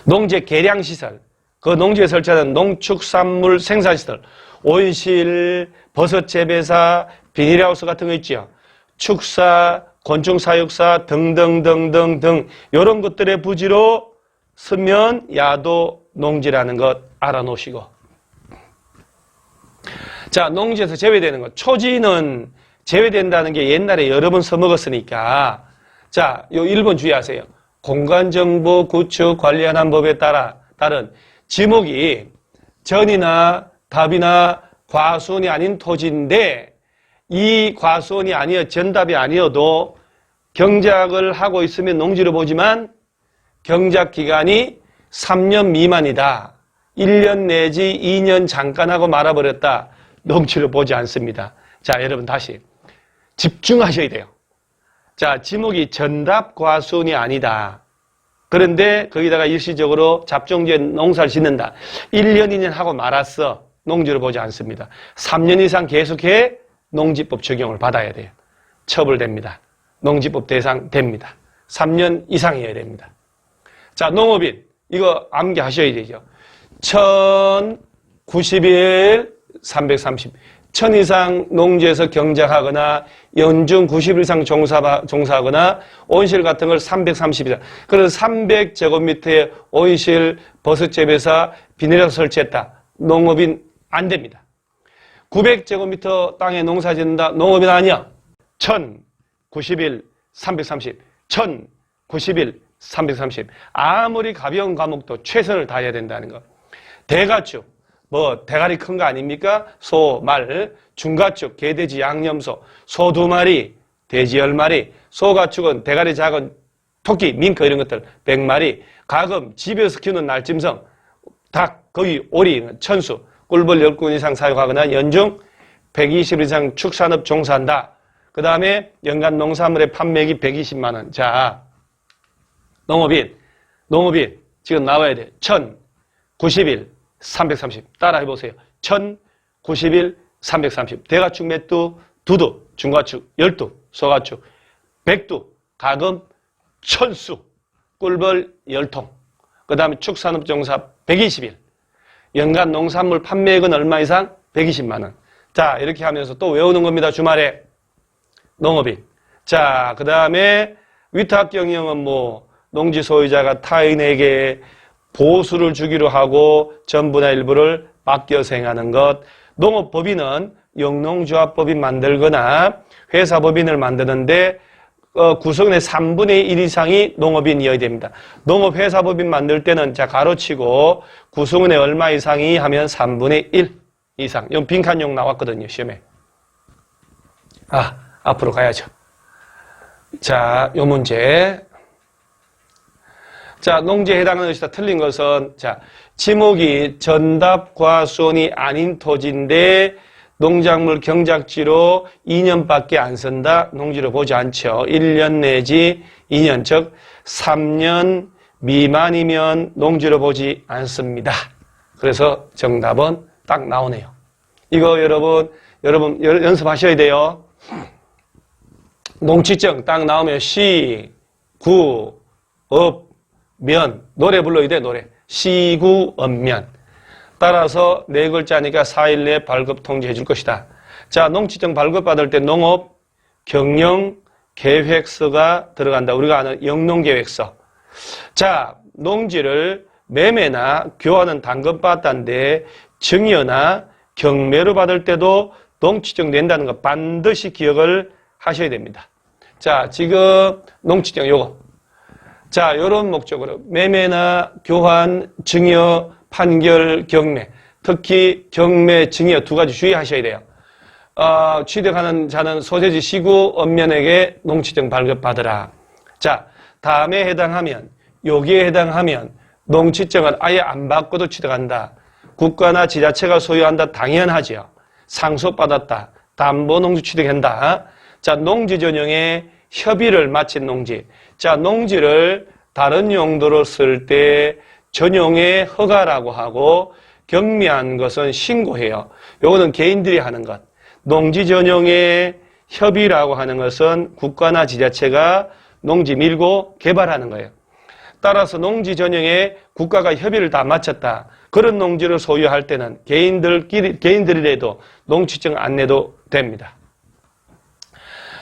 농지 계량시설, 그 농지에 설치하는 농축산물 생산시설, 온실, 버섯 재배사, 비닐하우스 같은 거 있죠. 축사, 곤충사육사 등등등등등 이런 것들의 부지로 쓰면 야도 농지라는 것 알아놓으시고, 자, 농지에서 제외되는 것, 초지는 제외된다는 게 옛날에 여러 번 써먹었으니까, 자, 요 1번 주의하세요. 공간정보 구축 관리하는 법에 따른 지목이 전이나 답이나 과수원이 아닌 토지인데, 이 과수원이 아니어 전답이 아니어도 경작을 하고 있으면 농지로 보지만 경작 기간이 3년 미만이다. 1년 내지 2년 잠깐 하고 말아버렸다. 농지로 보지 않습니다. 자, 여러분 다시 집중하셔야 돼요. 자, 지목이 전답 과수원이 아니다. 그런데 거기다가 일시적으로 잡종지에 농사를 짓는다. 1년, 2년 하고 말았어. 농지로 보지 않습니다. 3년 이상 계속해 농지법 적용을 받아야 돼요. 처벌됩니다. 농지법 대상 됩니다. 3년 이상이어야 됩니다. 자, 농업인 이거 암기하셔야 되죠. 1091 330. 1000 이상 농지에서 경작하거나 연중 90일 이상 종사하거나 온실 같은 걸 330 이상. 그래서 300제곱미터의 온실 버섯재배사 비닐하우스 설치했다. 농업인 안 됩니다. 900제곱미터 땅에 농사 짓는다. 농업인 아니야. 1091, 330. 1091, 330. 아무리 가벼운 과목도 최선을 다해야 된다는 거. 대가축. 뭐 대가리 큰 거 아닙니까? 소, 말, 중가축, 개돼지, 양념소, 소 2마리, 돼지 10마리, 소가축은 대가리 작은 토끼, 밍크 이런 것들 100마리, 가금, 집에서 키우는 날짐승, 닭, 거위, 오리, 천수, 꿀벌 10군 이상 사육하거나 연중 120일 이상 축산업 종사한다. 그 다음에 연간 농산물의 판매액이 120만 원. 자, 농업인 지금 나와야 돼. 1091, 330. 따라 해보세요. 1091, 330. 대가축 몇 두? 2두. 중가축 12. 소가축 100두. 가금 1000수. 꿀벌 10통. 그 다음에 축산업종사 120일. 연간 농산물 판매액은 얼마 이상? 120만 원. 자, 이렇게 하면서 또 외우는 겁니다. 주말에. 농업인. 자, 그 다음에 위탁경영은 뭐 농지 소유자가 타인에게 보수를 주기로 하고 전부나 일부를 맡겨서 행하는 것. 농업법인은 영농조합법인 만들거나 회사법인을 만드는데 구성원의 3분의 1 이상이 농업인이어야 됩니다. 농업회사법인 만들 때는 자 가로치고 구성원의 얼마 이상이 하면 3분의 1 이상. 이건 빈칸용 나왔거든요. 시험에. 앞으로 가야죠. 자, 요 문제. 자, 농지에 해당하는 것이다. 틀린 것은, 자, 지목이 전답과수원이 아닌 토지인데 농작물 경작지로 2년밖에 안 쓴다. 농지로 보지 않죠. 1년 내지 2년, 즉 3년 미만이면 농지로 보지 않습니다. 그래서 정답은 딱 나오네요. 이거 여러분 연습하셔야 돼요. 농지증 딱 나오면 시, 구, 업, 면. 노래 불러야 돼, 노래. 시구업면. 따라서 네 글자니까 4일 내에 발급 통지해 줄 것이다. 자, 농지증 발급받을 때 농업 경영 계획서가 들어간다. 우리가 아는 영농계획서. 자, 농지를 매매나 교환은 단금받았는데 증여나 경매로 받을 때도 농지증 낸다는 거 반드시 기억을 하셔야 됩니다. 자, 지금 농지증 요거. 자, 요런 목적으로 매매나 교환, 증여, 판결, 경매. 특히 경매, 증여 두 가지 주의하셔야 돼요. 취득하는 자는 소재지 시구 업면에게 농지증 발급받으라. 자, 다음에 해당하면, 여기에 해당하면 농지증을 아예 안 받고도 취득한다. 국가나 지자체가 소유한다. 당연하죠. 상속받았다. 담보농지 취득한다. 자, 농지 전용에 협의를 마친 농지. 자, 농지를 다른 용도로 쓸 때 전용의 허가라고 하고 경미한 것은 신고해요. 요거는 개인들이 하는 것. 농지 전용의 협의라고 하는 것은 국가나 지자체가 농지 밀고 개발하는 거예요. 따라서 농지 전용에 국가가 협의를 다 마쳤다. 그런 농지를 소유할 때는 개인들이라도 농지증 안 내도 됩니다.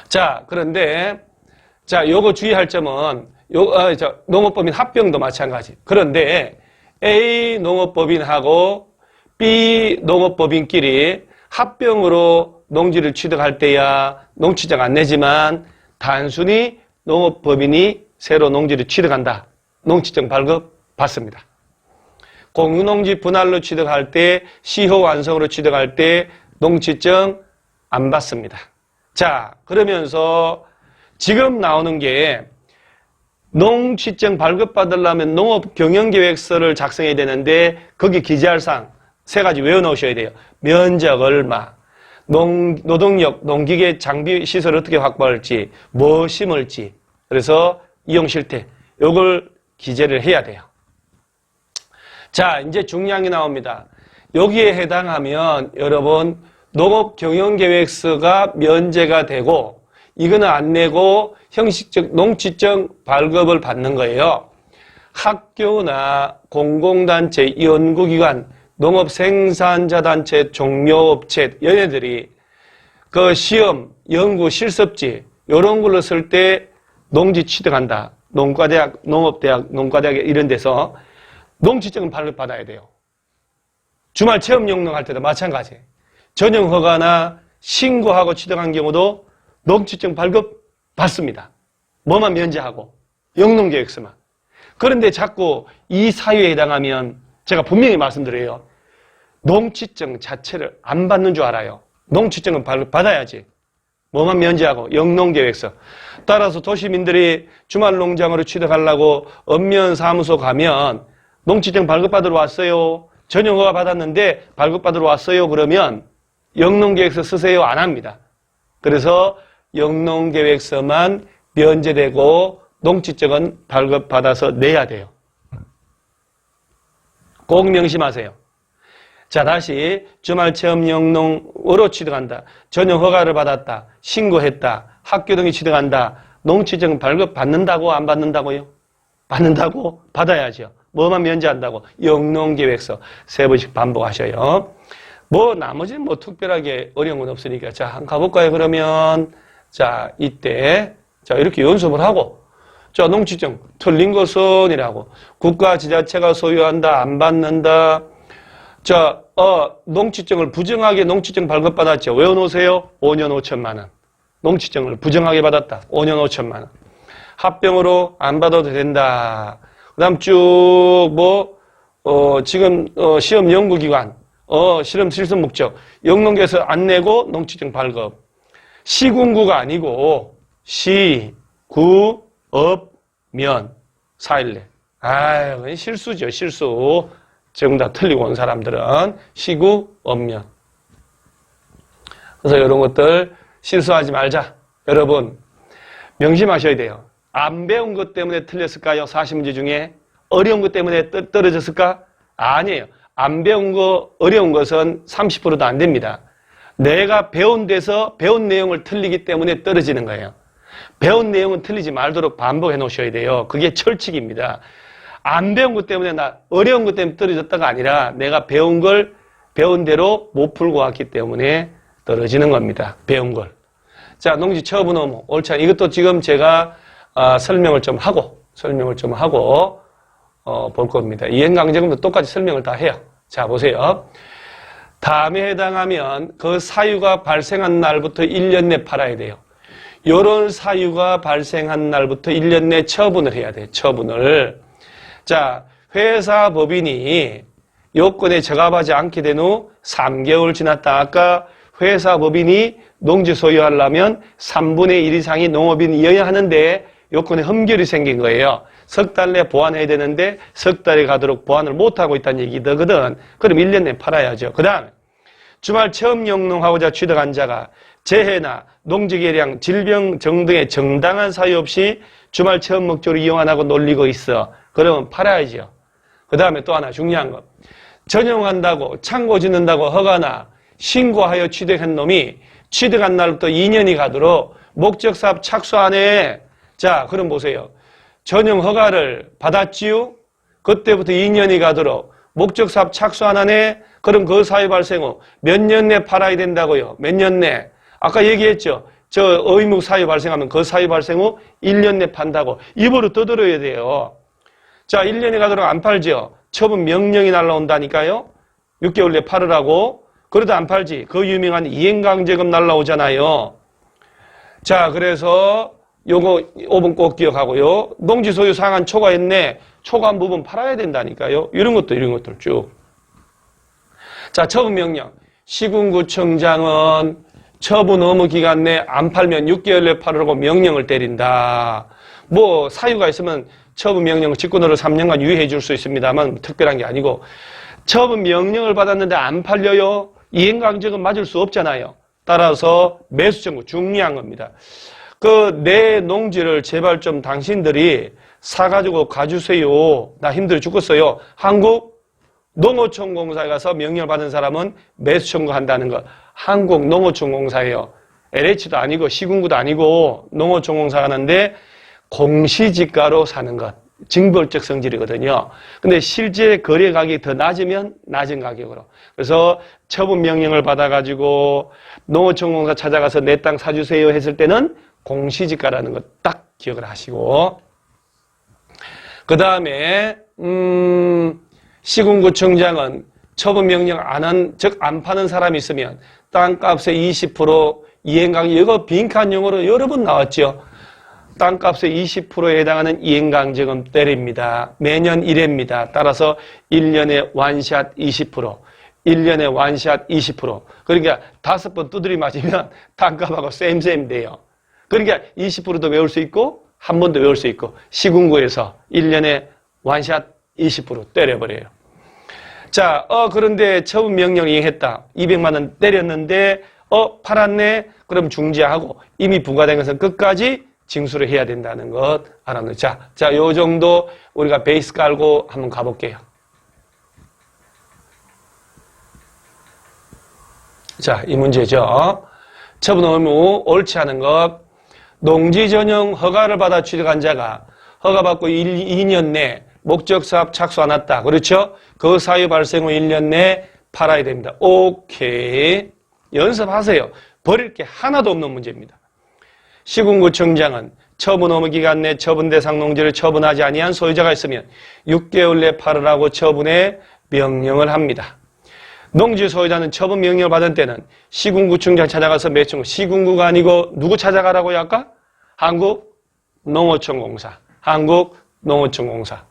자, 그런데 자, 요거 주의할 점은 농업법인 합병도 마찬가지. 그런데 A 농업법인하고 B 농업법인끼리 합병으로 농지를 취득할 때야 농지증 안 내지만 단순히 농업법인이 새로 농지를 취득한다. 농지증 발급 받습니다. 공유농지 분할로 취득할 때, 시효 완성으로 취득할 때 농지증 안 받습니다. 자, 그러면서 지금 나오는 게 농지증 발급받으려면 농업경영계획서를 작성해야 되는데 거기 기재할 사항 세 가지 외워놓으셔야 돼요. 면적 얼마, 노동력, 농기계 장비 시설 어떻게 확보할지, 뭐 심을지, 그래서 이용 실태 요걸 기재를 해야 돼요. 자, 이제 중요한 게 나옵니다. 여기에 해당하면 여러분 농업경영계획서가 면제가 되고 이거는 안 내고 형식적 농지증 발급을 받는 거예요. 학교나 공공단체, 연구기관, 농업생산자단체, 종묘업체, 얘네들이 그 시험, 연구, 실습지 이런 걸로 쓸 때 농지 취득한다. 농과대학, 농업대학, 농과대학 이런 데서 농지증은 발급받아야 돼요. 주말 체험 영농할 때도 마찬가지. 전용 허가나 신고하고 취득한 경우도 농지증 발급 받습니다. 뭐만 면제하고 영농계획서만. 그런데 자꾸 이 사유에 해당하면 제가 분명히 말씀드려요. 농지증 자체를 안 받는 줄 알아요. 농지증은 발급받아야지. 뭐만 면제하고 영농계획서. 따라서 도시민들이 주말 농장으로 취득하려고 읍면사무소 가면 농지증 발급받으러 왔어요. 전용허가 받았는데 발급받으러 왔어요. 그러면 영농계획서 쓰세요. 안 합니다. 그래서 영농계획서만 면제되고 농지증은 발급받아서 내야 돼요. 꼭 명심하세요. 자, 다시 주말 체험 영농으로 취득한다. 전용 허가를 받았다. 신고했다. 학교 등이 취득한다. 농지증 발급 받는다고 안 받는다고요? 받는다고? 받아야죠. 뭐만 면제한다고? 영농계획서 3번씩 반복하셔요. 뭐 나머지는 뭐 특별하게 어려운 건 없으니까 자, 한번 가볼까요? 그러면 자, 이때 자, 이렇게 연습을 하고 자, 농지증 틀린 것은 이라고 국가 지자체가 소유한다. 안 받는다. 자, 농지증을 부정하게 농지증 발급받았죠. 외워놓으세요. 5년 5천만 원. 농지증을 부정하게 받았다. 5년 5천만 원. 합병으로 안 받아도 된다. 그 다음 쭉 지금 시험 연구기관, 실험 실습 목적, 영농계에서 안 내고 농지증 발급. 시군구가 아니고 시, 구, 업, 면, 4일내. 아유, 실수죠, 실수. 정답 틀리고 온 사람들은 시구, 업면. 그래서 이런 것들 실수하지 말자. 여러분 명심하셔야 돼요. 안 배운 것 때문에 틀렸을까요? 40문제 중에 어려운 것 때문에 떨어졌을까? 아니에요. 안 배운 거, 어려운 것은 30%도 안 됩니다. 내가 배운 데서 배운 내용을 틀리기 때문에 떨어지는 거예요. 배운 내용은 틀리지 말도록 반복해 놓으셔야 돼요. 그게 철칙입니다. 안 배운 것 때문에 어려운 것 때문에 떨어졌다가 아니라 내가 배운 걸 배운 대로 못 풀고 왔기 때문에 떨어지는 겁니다. 배운 걸. 자, 농지 처분 의무, 옳지 않아. 이것도 지금 제가 설명을 좀 하고 볼 겁니다. 이행강제금도 똑같이 설명을 다 해요. 자, 보세요. 다음에 해당하면 그 사유가 발생한 날부터 1년 내 팔아야 돼요. 요런 사유가 발생한 날부터 1년 내 처분을 해야 돼요. 처분을. 자, 회사 법인이 요건에 적합하지 않게 된 후 3개월 지났다. 아까 회사 법인이 농지 소유하려면 3분의 1 이상이 농업인이어야 하는데 요건에 흠결이 생긴 거예요. 석 달 내 보완해야 되는데 석 달이 가도록 보완을 못하고 있다는 얘기거든. 그럼 1년 내 팔아야죠. 그 다음에 주말 체험 영농하고자 취득한 자가 재해나 농지개량, 질병 등의 정당한 사유 없이 주말 체험 목적으로 이용 안 하고 놀리고 있어. 그러면 팔아야죠. 그 다음에 또 하나 중요한 거. 전용한다고 창고 짓는다고 허가나 신고하여 취득한 놈이 취득한 날부터 2년이 가도록 목적사업 착수 안 해. 자, 그럼 보세요. 전용 허가를 받았지요? 그때부터 2년이 가도록 목적사업 착수 안 하네? 그럼 그 사유 발생 후 몇 년 내 팔아야 된다고요? 몇 년 내? 아까 얘기했죠. 저 의무 사유 발생하면 그 사유 발생 후 1년 내 판다고. 입으로 떠들어야 돼요. 자, 1년이 가도록 안 팔죠. 처분 명령이 날라온다니까요. 6개월 내 팔으라고. 그래도 안 팔지. 그 유명한 이행강제금 날라오잖아요. 자, 그래서 요거 5번 꼭 기억하고요. 농지 소유 상한 초과했네. 초과한 부분 팔아야 된다니까요. 이런 것들 쭉. 자, 처분 명령. 시군구청장은 처분 의무 기간 내 안 팔면 6개월 내 팔으라고 명령을 때린다. 뭐 사유가 있으면 처분 명령 직권으로 3년간 유예해 줄 수 있습니다만 특별한 게 아니고 처분 명령을 받았는데 안 팔려요? 이행강제금 맞을 수 없잖아요. 따라서 매수 청구 중요한 겁니다. 그 내 농지를 제발 좀 당신들이 사가지고 가주세요. 나 힘들어 죽겠어요. 한국농어촌공사에 가서 명령을 받은 사람은 매수 청구한다는 거. 한국농어촌공사예요. LH도 아니고 시군구도 아니고 농어촌공사가 하는데 공시지가로 사는 것. 징벌적 성질이거든요. 근데 실제 거래 가격이 더 낮으면 낮은 가격으로. 그래서 처분 명령을 받아가지고 농어촌공사 찾아가서 내 땅 사주세요 했을 때는 공시지가라는 거 딱 기억을 하시고, 그 다음에 시군구청장은 처분 명령 안 한, 즉 안 파는 사람이 있으면 땅값의 20% 이행강제, 이거 빈칸용어로 여러 번 나왔죠. 땅값의 20%에 해당하는 이행강제금 때립니다. 매년 1회입니다. 따라서 1년에 완샷 20%, 1년에 완샷 20%. 그러니까 5번 두드리 맞으면 땅값하고 쌤 돼요. 그러니까 20%도 외울 수 있고 한 번 더 외울 수 있고, 시군구에서 1년에 완샷 20% 때려버려요. 자, 그런데 처분 명령 이행했다. 200만 원 때렸는데 팔았네. 그럼 중지하고 이미 부과된 것은 끝까지 징수를 해야 된다는 것 알아놓죠. 자, 요 정도 우리가 베이스 깔고 한번 가볼게요. 자, 이 문제죠. 처분 의무 옳지 않은 것. 농지 전용 허가를 받아 취득한 자가 허가받고 2년 내 목적사업 착수 안 했다. 그렇죠? 그 사유 발생 후 1년 내 팔아야 됩니다. 오케이. 연습하세요. 버릴 게 하나도 없는 문제입니다. 시군구청장은 처분 의무 기간 내 처분 대상 농지를 처분하지 아니한 소유자가 있으면 6개월 내 팔으라고 처분에 명령을 합니다. 농지 소유자는 처분 명령을 받은 때는 시군구청장 찾아가서 매칭, 시군구가 아니고 누구 찾아가라고요 아까? 한국농어촌공사. 한국농어촌공사.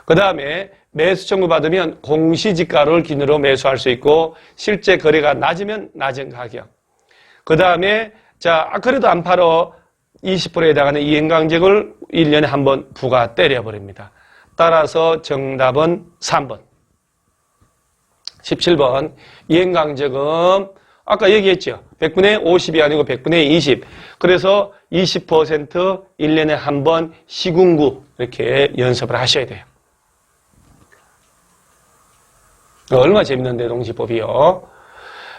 그 다음에 매수 청구 받으면 공시지가를 기준으로 매수할 수 있고, 실제 거래가 낮으면 낮은 가격. 그 다음에 자, 그래도 안 팔어 20%에 해당하는 이행강제금을 1년에 한 번 부과 때려버립니다. 따라서 정답은 3번. 17번. 이행강제금. 아까 얘기했죠. 100분의 50이 아니고 100분의 20. 그래서 20% 1년에 한 번 시군구 이렇게 연습을 하셔야 돼요. 얼마나 재밌는데, 농지법이요.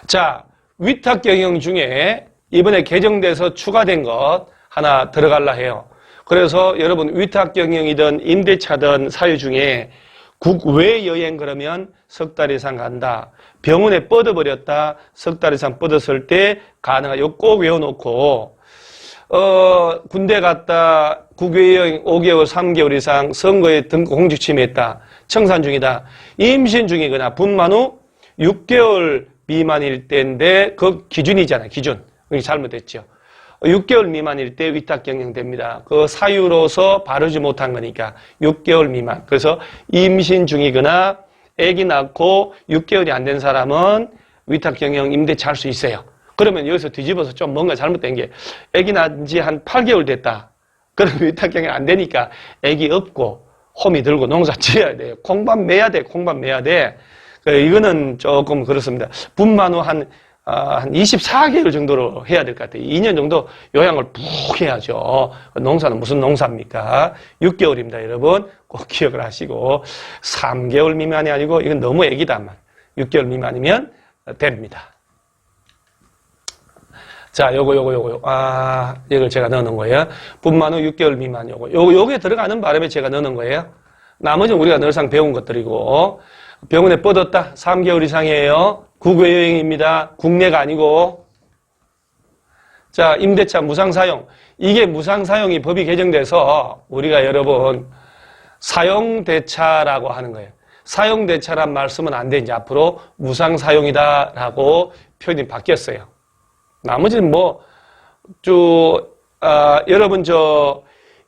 자, 위탁경영 중에 이번에 개정돼서 추가된 것 하나 들어갈라 해요. 그래서 여러분 위탁경영이든 임대차든 사유 중에 국외 여행 그러면 석 달 이상 간다. 병원에 뻗어버렸다. 석 달 이상 뻗었을 때 가능하다. 이거 꼭 외워놓고, 군대 갔다 국외 여행 5개월, 3개월 이상 선거에 등록 공직 침해했다. 청산 중이다. 임신 중이거나 분만 후 6개월 미만일 때인데 그 기준이잖아요. 기준. 그게 잘못됐죠. 6개월 미만일 때 위탁경영됩니다. 그 사유로서 바르지 못한 거니까 6개월 미만. 그래서 임신 중이거나 아기 낳고 6개월이 안 된 사람은 위탁경영 임대차 할 수 있어요. 그러면 여기서 뒤집어서 좀 뭔가 잘못된 게, 아기 낳은 지 한 8개월 됐다. 그러면 위탁경영 안 되니까 아기 업고 호미 들고 농사 지어야 돼요. 콩밥 매야 돼. 콩밥 매야 돼. 이거는 조금 그렇습니다. 분만 후 한 24개월 정도로 해야 될 것 같아요. 2년 정도 요양을 푹 해야죠. 농사는 무슨 농사입니까? 6개월입니다, 여러분. 꼭 기억을 하시고. 3개월 미만이 아니고, 이건 너무 애기다. 6개월 미만이면 됩니다. 자, 요거. 이걸 제가 넣어놓은 거예요. 분만 후 6개월 미만 요게 들어가는 바람에 제가 넣어놓은 거예요. 나머지는 우리가 늘상 배운 것들이고, 병원에 뻗었다. 3개월 이상이에요. 국외 여행입니다. 국내가 아니고. 자, 임대차 무상사용. 이게 무상사용이 법이 개정돼서 우리가 여러분 사용대차라고 하는 거예요. 사용대차란 말씀은 안 돼. 이제 앞으로 무상사용이다라고 표현이 바뀌었어요. 나머지는 여러분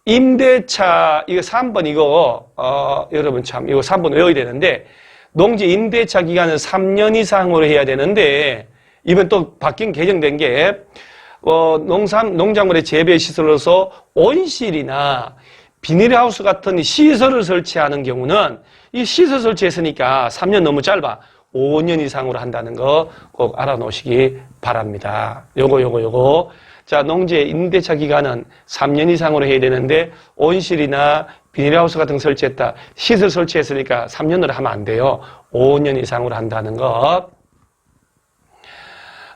임대차 이거 3번 여러분 참 이거 3번 외워야 되는데, 농지 임대차 기간은 3년 이상으로 해야 되는데, 이번 또 바뀐 개정된 게, 농작물의 재배 시설로서 온실이나 비닐하우스 같은 시설을 설치하는 경우는, 이 시설 설치했으니까 3년 너무 짧아. 5년 이상으로 한다는 거 꼭 알아놓으시기 바랍니다. 요거. 자, 농지의 임대차 기간은 3년 이상으로 해야 되는데, 온실이나 비닐하우스 같은 거 설치했다. 시설 설치했으니까 3년으로 하면 안 돼요. 5년 이상으로 한다는 것.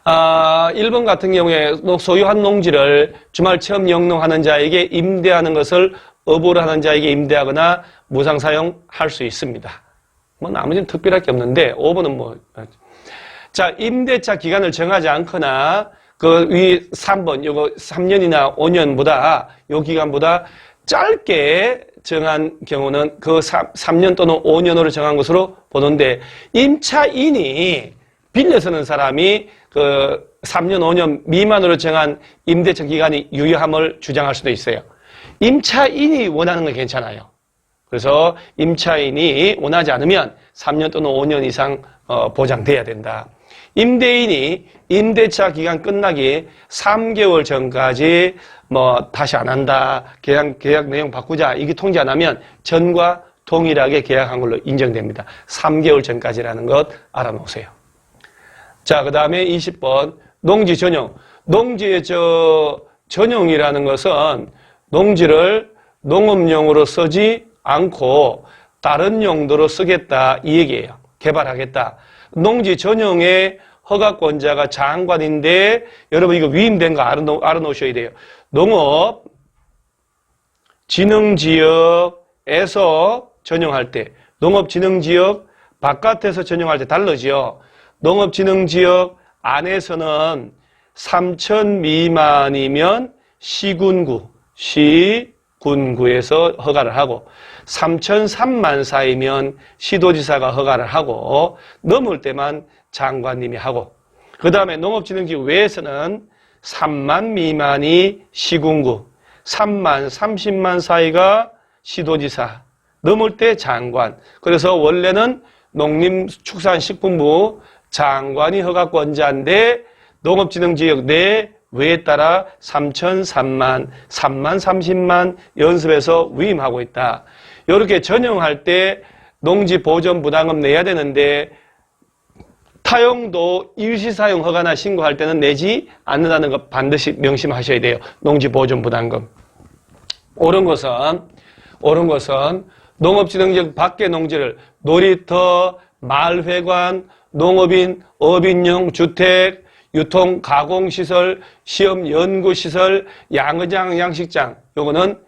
1번 같은 경우에 소유한 농지를 주말 체험 영농하는 자에게 임대하는 것을 어부를 하는 자에게 임대하거나 무상 사용할 수 있습니다. 뭐 나머지는 특별할 게 없는데 어부는 뭐. 자, 임대차 기간을 정하지 않거나 그 위 3번 요거 3년이나 5년보다 요 기간보다 짧게 정한 경우는 그 3년 또는 5년으로 정한 것으로 보는데, 임차인이 빌려 쓰는 사람이 그 3년, 5년 미만으로 정한 임대차 기간이 유효함을 주장할 수도 있어요. 임차인이 원하는 건 괜찮아요. 그래서 임차인이 원하지 않으면 3년 또는 5년 이상 보장돼야 된다. 임대인이 임대차 기간 끝나기 3개월 전까지 뭐 다시 안 한다, 계약 내용 바꾸자, 이게 통지 안 하면 전과 동일하게 계약한 걸로 인정됩니다. 3개월 전까지라는 것 알아놓으세요. 자, 그 다음에 20번 농지 전용. 농지의 전용이라는 것은 농지를 농업용으로 쓰지 않고 다른 용도로 쓰겠다 이 얘기예요. 개발하겠다. 농지 전용의 허가권자가 장관인데, 여러분 이거 위임된 거 알아놓으셔야 돼요. 농업진흥지역에서 전용할 때, 농업진흥지역 바깥에서 전용할 때 다르지요. 농업진흥지역 안에서는 3천 미만이면 시군구에서 허가를 하고, 3,003만 사이면 시도지사가 허가를 하고, 넘을 때만 장관님이 하고, 그 다음에 농업진흥지역 외에서는 3만 미만이 시군구, 3만, 30만 사이가 시도지사, 넘을 때 장관. 그래서 원래는 농림축산식품부 장관이 허가권자인데 농업진흥지역 내 외에 따라 3천, 3만, 30만 연습해서 위임하고 있다. 이렇게 전용할 때 농지보존부담금 내야 되는데, 타용도 일시사용 허가나 신고할 때는 내지 않는다는 것 반드시 명심하셔야 돼요. 농지보존부담금. 옳은 것은 농업진흥지역 밖의 농지를 놀이터, 마을회관, 농업인, 어업인용, 주택, 유통, 가공시설, 시험 연구시설, 양의장, 양식장, 요거는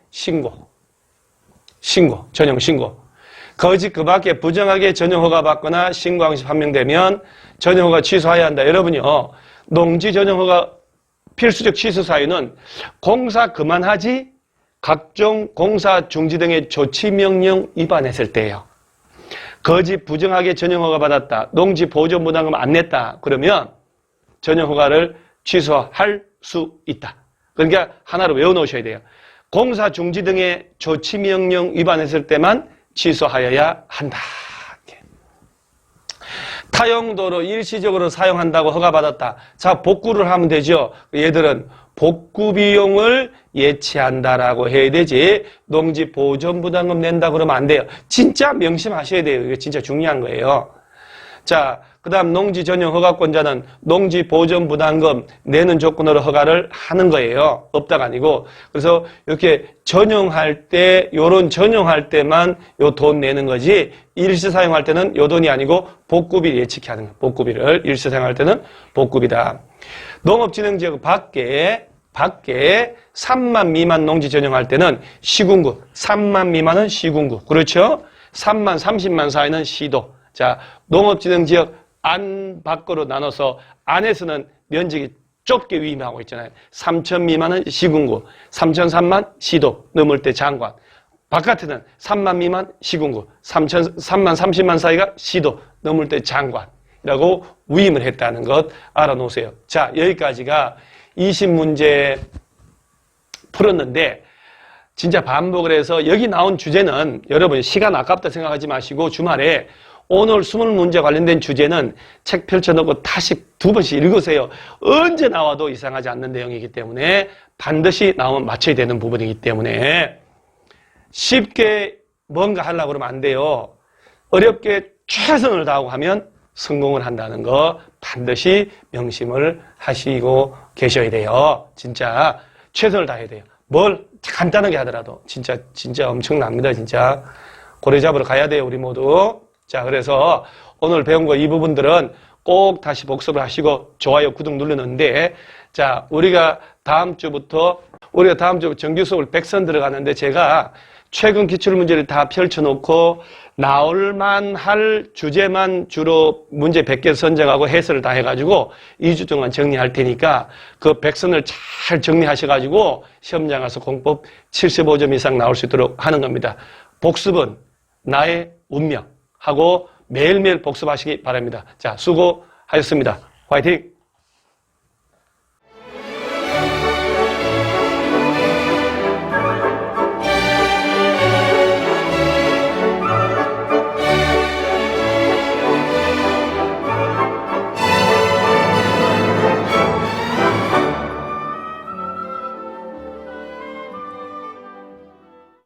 전용 신고. 거짓 그 밖에 부정하게 전용 허가 받거나 신고항시 판명되면 전용 허가 취소해야 한다. 여러분요, 농지 전용 허가 필수적 취소 사유는 공사 그만하지 각종 공사 중지 등의 조치 명령 위반했을 때예요. 거짓 부정하게 전용 허가 받았다, 농지 보존 부담금 안 냈다, 그러면 전용 허가를 취소할 수 있다. 그러니까 하나로 외워놓으셔야 돼요. 공사 중지 등의 조치 명령 위반했을 때만 취소하여야 한다. 타용도로 일시적으로 사용한다고 허가받았다. 자, 복구를 하면 되죠. 얘들은 복구 비용을 예치한다라고 해야 되지, 농지 보존 부담금 낸다 그러면 안 돼요. 진짜 명심하셔야 돼요. 이게 진짜 중요한 거예요. 자, 그 다음 농지 전용 허가권자는 농지 보존 부담금 내는 조건으로 허가를 하는 거예요. 없다가 아니고. 그래서 이렇게 전용할 때, 요런 전용할 때만 요 돈 내는 거지, 일시 사용할 때는 요 돈이 아니고 복구비 예측해 하는 거예요. 복구비를. 일시 사용할 때는 복구비다. 농업진흥지역 밖에 3만 미만 농지 전용할 때는 시군구, 3만 미만은 시군구. 그렇죠? 3만, 30만 사이는 시도. 자, 농업진흥지역 안 밖으로 나눠서 안에서는 면적이 좁게 위임하고 있잖아요. 3천 미만은 시군구, 3천 3만 시도, 넘을 때 장관. 바깥에는 3만 미만 시군구, 3만 30만 사이가 시도, 넘을 때 장관이라고 위임을 했다는 것 알아놓으세요. 자, 여기까지가 20문제 풀었는데, 진짜 반복을 해서 여기 나온 주제는 여러분 시간 아깝다 생각하지 마시고 주말에 오늘 20문제 관련된 주제는 책 펼쳐놓고 다시 2번씩 읽으세요. 언제 나와도 이상하지 않는 내용이기 때문에 반드시 나오면 맞춰야 되는 부분이기 때문에 쉽게 뭔가 하려고 그러면 안 돼요. 어렵게 최선을 다하고 하면 성공을 한다는 거 반드시 명심을 하시고 계셔야 돼요. 진짜 최선을 다해야 돼요. 뭘 간단하게 하더라도 진짜 엄청납니다. 진짜 고래 잡으러 가야 돼요. 우리 모두. 자, 그래서 오늘 배운 거 이 부분들은 꼭 다시 복습을 하시고 좋아요, 구독 누르는데, 자, 우리가 다음 주부터 정규 수업을 100선 들어가는데 제가 최근 기출문제를 다 펼쳐놓고 나올만 할 주제만 주로 문제 100개 선정하고 해설을 다 해가지고 2주 동안 정리할 테니까 그 100선을 잘 정리하셔가지고 시험장 가서 공법 75점 이상 나올 수 있도록 하는 겁니다. 복습은 나의 운명하고 매일매일 복습하시기 바랍니다. 자, 수고하셨습니다. 화이팅!